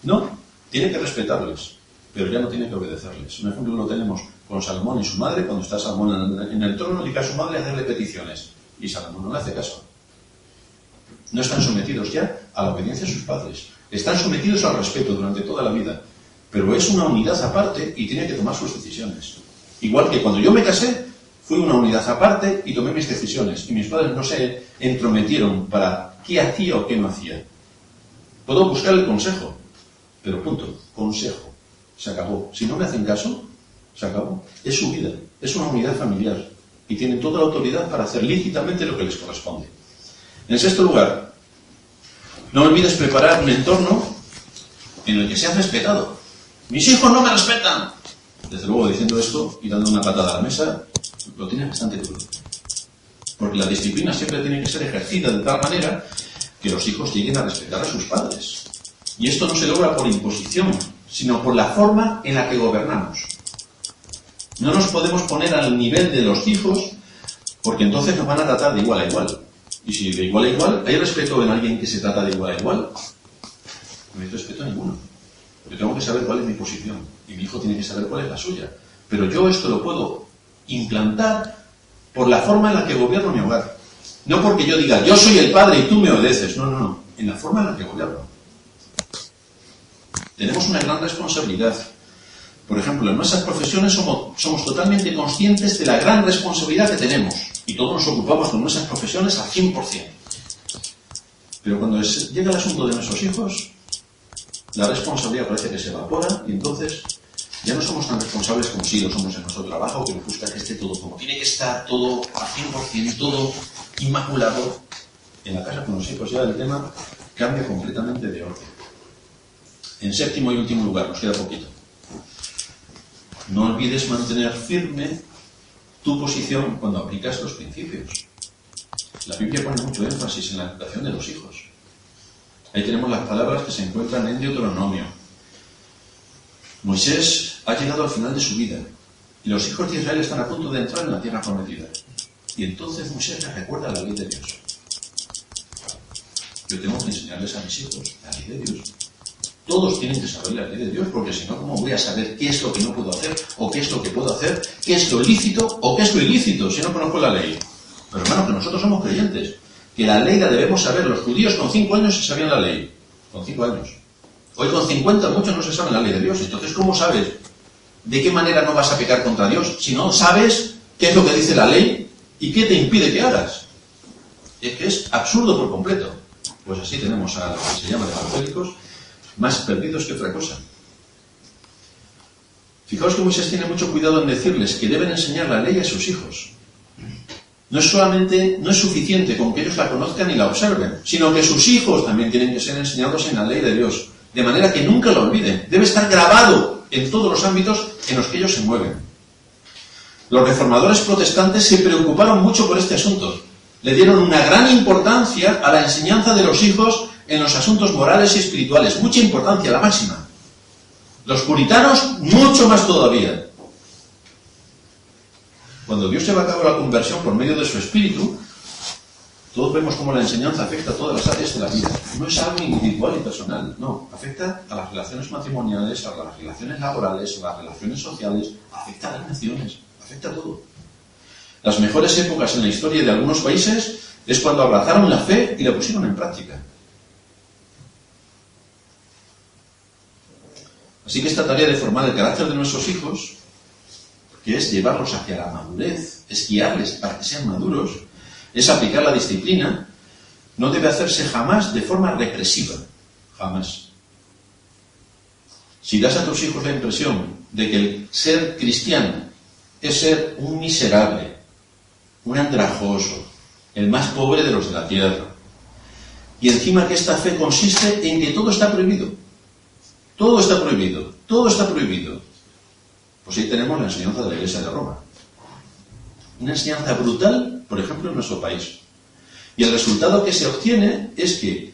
No, tiene que respetarles, pero ya no tiene que obedecerles. Un ejemplo lo tenemos con Salomón y su madre, cuando está Salomón en el trono, llega a su madre a hacerle peticiones, y Salomón no le hace caso. No están sometidos ya a la obediencia de sus padres, están sometidos al respeto durante toda la vida, pero es una unidad aparte y tiene que tomar sus decisiones. Igual que cuando yo me casé, fui una unidad aparte y tomé mis decisiones, y mis padres no se entrometieron para qué hacía o qué no hacía. Puedo buscar el consejo, pero punto, consejo, se acabó. Si no me hacen caso, se acabó. Es su vida, es una unidad familiar, y tienen toda la autoridad para hacer lícitamente lo que les corresponde. En sexto lugar, no olvides preparar un entorno en el que seas respetado. Mis hijos no me respetan. Desde luego, diciendo esto y dando una patada a la mesa, lo tienes bastante duro. Porque la disciplina siempre tiene que ser ejercida de tal manera que los hijos lleguen a respetar a sus padres. Y esto no se logra por imposición, sino por la forma en la que gobernamos. No nos podemos poner al nivel de los hijos, porque entonces nos van a tratar de igual a igual. Y si de igual a igual, ¿hay respeto en alguien que se trata de igual a igual? No hay respeto a ninguno. Yo tengo que saber cuál es mi posición, y mi hijo tiene que saber cuál es la suya. Pero yo esto lo puedo implantar por la forma en la que gobierno mi hogar. No porque yo diga, yo soy el padre y tú me obedeces. No, no, no. En la forma en la que gobierno. Tenemos una gran responsabilidad. Por ejemplo, en nuestras profesiones somos totalmente conscientes de la gran responsabilidad que tenemos. Y todos nos ocupamos de nuestras profesiones al 100%. Pero cuando llega el asunto de nuestros hijos, la responsabilidad parece que se evapora y entonces ya no somos tan responsables como si lo somos en nuestro trabajo, que nos gusta que esté todo como tiene que estar, todo al 100%, todo inmaculado. En la casa con los hijos ya el tema cambia completamente de orden. En séptimo y último lugar, nos queda poquito. No olvides mantener firme tu posición cuando aplicas los principios. La Biblia pone mucho énfasis en la educación de los hijos. Ahí tenemos las palabras que se encuentran en Deuteronomio. Moisés ha llegado al final de su vida y los hijos de Israel están a punto de entrar en la tierra prometida. Y entonces Moisés les recuerda la ley de Dios. Yo tengo que enseñarles a mis hijos la ley de Dios. Todos tienen que saber la ley de Dios, porque si no, ¿cómo voy a saber qué es lo que no puedo hacer, o qué es lo que puedo hacer, qué es lo lícito o qué es lo ilícito, si no conozco la ley? Pero hermano, que nosotros somos creyentes, que la ley la debemos saber. Los judíos con 5 años se sabían la ley, con 5 años. Hoy con 50 muchos no se saben la ley de Dios. Entonces, ¿cómo sabes de qué manera no vas a pecar contra Dios si no sabes qué es lo que dice la ley y qué te impide que hagas? Es que es absurdo por completo. Pues así tenemos a los que se llaman evangélicos, más perdidos que otra cosa. Fijaos que Moisés tiene mucho cuidado en decirles que deben enseñar la ley a sus hijos. No es suficiente con que ellos la conozcan y la observen, sino que sus hijos también tienen que ser enseñados en la ley de Dios, de manera que nunca lo olviden. Debe estar grabado en todos los ámbitos en los que ellos se mueven. Los reformadores protestantes se preocuparon mucho por este asunto. Le dieron una gran importancia a la enseñanza de los hijos en los asuntos morales y espirituales. Mucha importancia, la máxima. Los puritanos, mucho más todavía. Cuando Dios lleva a cabo la conversión por medio de su espíritu, todos vemos cómo la enseñanza afecta a todas las áreas de la vida. No es algo individual y personal, no. Afecta a las relaciones matrimoniales, a las relaciones laborales, a las relaciones sociales, afecta a las naciones, afecta a todo. Las mejores épocas en la historia de algunos países es cuando abrazaron la fe y la pusieron en práctica. Así que esta tarea de formar el carácter de nuestros hijos, que es llevarlos hacia la madurez, es guiarles para que sean maduros, es aplicar la disciplina, no debe hacerse jamás de forma represiva. Jamás. Si das a tus hijos la impresión de que el ser cristiano es ser un miserable, un andrajoso, el más pobre de los de la tierra, y encima que esta fe consiste en que todo está prohibido, todo está prohibido, todo está prohibido, pues ahí tenemos la enseñanza de la Iglesia de Roma. Una enseñanza brutal, por ejemplo, en nuestro país. Y el resultado que se obtiene es que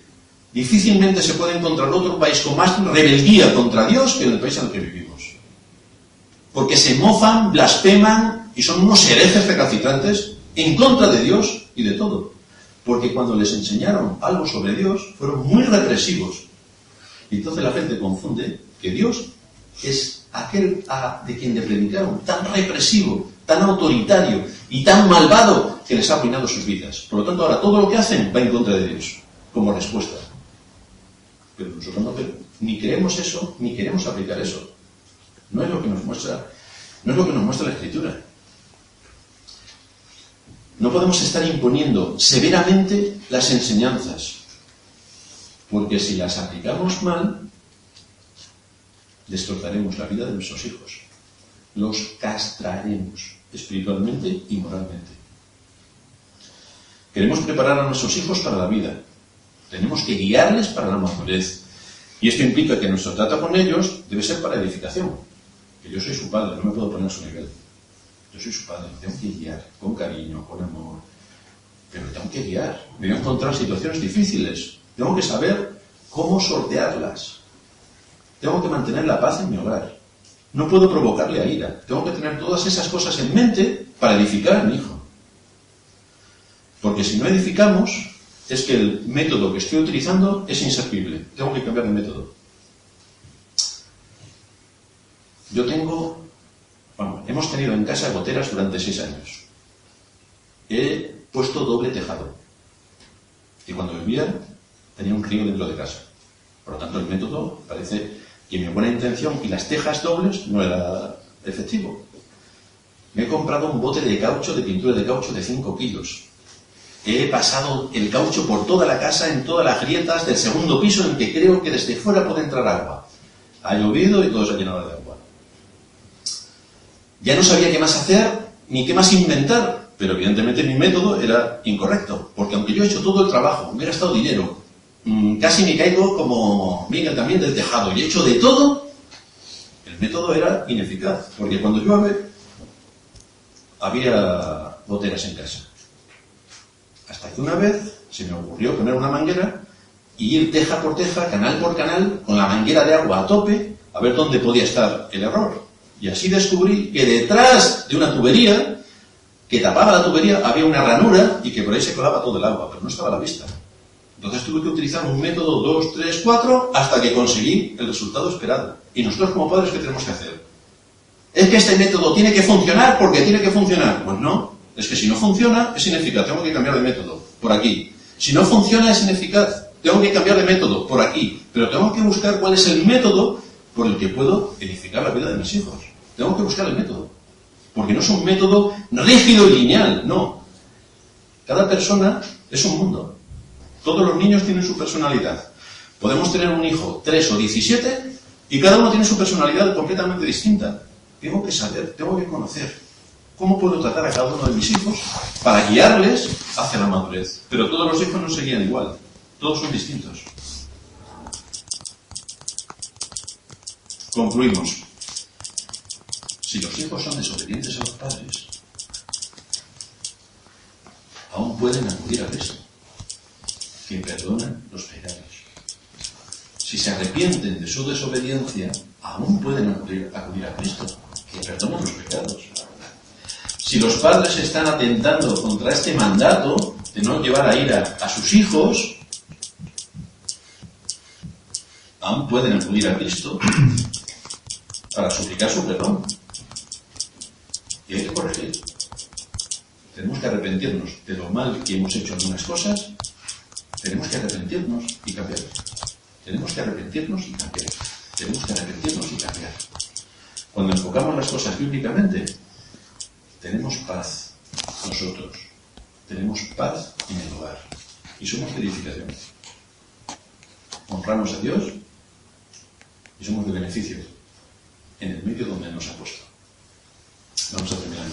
difícilmente se puede encontrar otro país con más rebeldía contra Dios que en el país en el que vivimos. Porque se mofan, blasfeman y son unos herejes recalcitrantes en contra de Dios y de todo. Porque cuando les enseñaron algo sobre Dios, fueron muy represivos. Y entonces la gente confunde que Dios es aquel de quien le predicaron, tan represivo, tan autoritario y tan malvado que les ha arruinado sus vidas. Por lo tanto, ahora todo lo que hacen va en contra de Dios, como respuesta. Pero nosotros ni creemos eso, ni queremos aplicar eso. No es lo que nos muestra, no es lo que nos muestra la Escritura. No podemos estar imponiendo severamente las enseñanzas, porque si las aplicamos mal, destrozaremos la vida de nuestros hijos. Los castraremos espiritualmente y moralmente. Queremos preparar a nuestros hijos para la vida. Tenemos que guiarles para la madurez. Y esto implica que nuestro trato con ellos debe ser para edificación. Que yo soy su padre, no me puedo poner a su nivel. Yo soy su padre, tengo que guiar, con cariño, con amor. Pero tengo que guiar. Me voy a encontrar situaciones difíciles. Tengo que saber cómo sortearlas. Tengo que mantener la paz en mi hogar. No puedo provocarle a ira. Tengo que tener todas esas cosas en mente para edificar a mi hijo. Porque si no edificamos, es que el método que estoy utilizando es inservible. Tengo que cambiar de método. Hemos tenido en casa goteras durante 6 años. He puesto doble tejado. Y cuando llovía, tenía un río dentro de casa. Por lo tanto, el método parece que mi buena intención y las tejas dobles no era efectivo. Me he comprado un bote de caucho, de pintura de caucho de 5 kilos. He pasado el caucho por toda la casa, en todas las grietas del segundo piso, en que creo que desde fuera puede entrar agua. Ha llovido y todo se ha llenado de agua. Ya no sabía qué más hacer, ni qué más inventar, pero evidentemente mi método era incorrecto, porque aunque yo he hecho todo el trabajo, me he gastado dinero, casi me caigo como Miguel también del tejado, y he hecho de todo, el método era ineficaz, porque cuando llueve había goteras en casa. Hasta que una vez se me ocurrió poner una manguera y ir teja por teja, canal por canal, con la manguera de agua a tope, a ver dónde podía estar el error. Y así descubrí que detrás de una tubería, que tapaba la tubería, había una ranura y que por ahí se colaba todo el agua, pero no estaba a la vista. Entonces tuve que utilizar un método 2, 3, 4, hasta que conseguí el resultado esperado. Y nosotros como padres, ¿qué tenemos que hacer? ¿Es que este método tiene que funcionar porque tiene que funcionar? Pues no. Es que si no funciona, es ineficaz. Tengo que cambiar de método. Por aquí. Si no funciona, es ineficaz. Tengo que cambiar de método. Por aquí. Pero tengo que buscar cuál es el método por el que puedo edificar la vida de mis hijos. Tengo que buscar el método. Porque no es un método rígido y lineal. No. Cada persona es un mundo. Todos los niños tienen su personalidad. Podemos tener un hijo 3 o 17 y cada uno tiene su personalidad completamente distinta. Tengo que saber, tengo que conocer cómo puedo tratar a cada uno de mis hijos para guiarles hacia la madurez. Pero todos los hijos no se guían igual. Todos son distintos. Concluimos. Si los hijos son desobedientes a los padres, aún pueden acudir a Cristo, que perdona los pecados. Si se arrepienten de su desobediencia, aún pueden acudir a Cristo, que perdona los pecados. Si los padres están atentando contra este mandato de no llevar a ira a sus hijos, aún pueden acudir a Cristo para suplicar su perdón. Y hay que corregir. Tenemos que arrepentirnos de lo mal que hemos hecho algunas cosas. Tenemos que arrepentirnos y cambiar. Tenemos que arrepentirnos y cambiar. Tenemos que arrepentirnos y cambiar. Cuando enfocamos las cosas bíblicamente, tenemos paz nosotros. Tenemos paz en el hogar. Y somos de edificación. Honramos a Dios y somos de beneficio en el medio donde nos ha puesto. Vamos a terminar.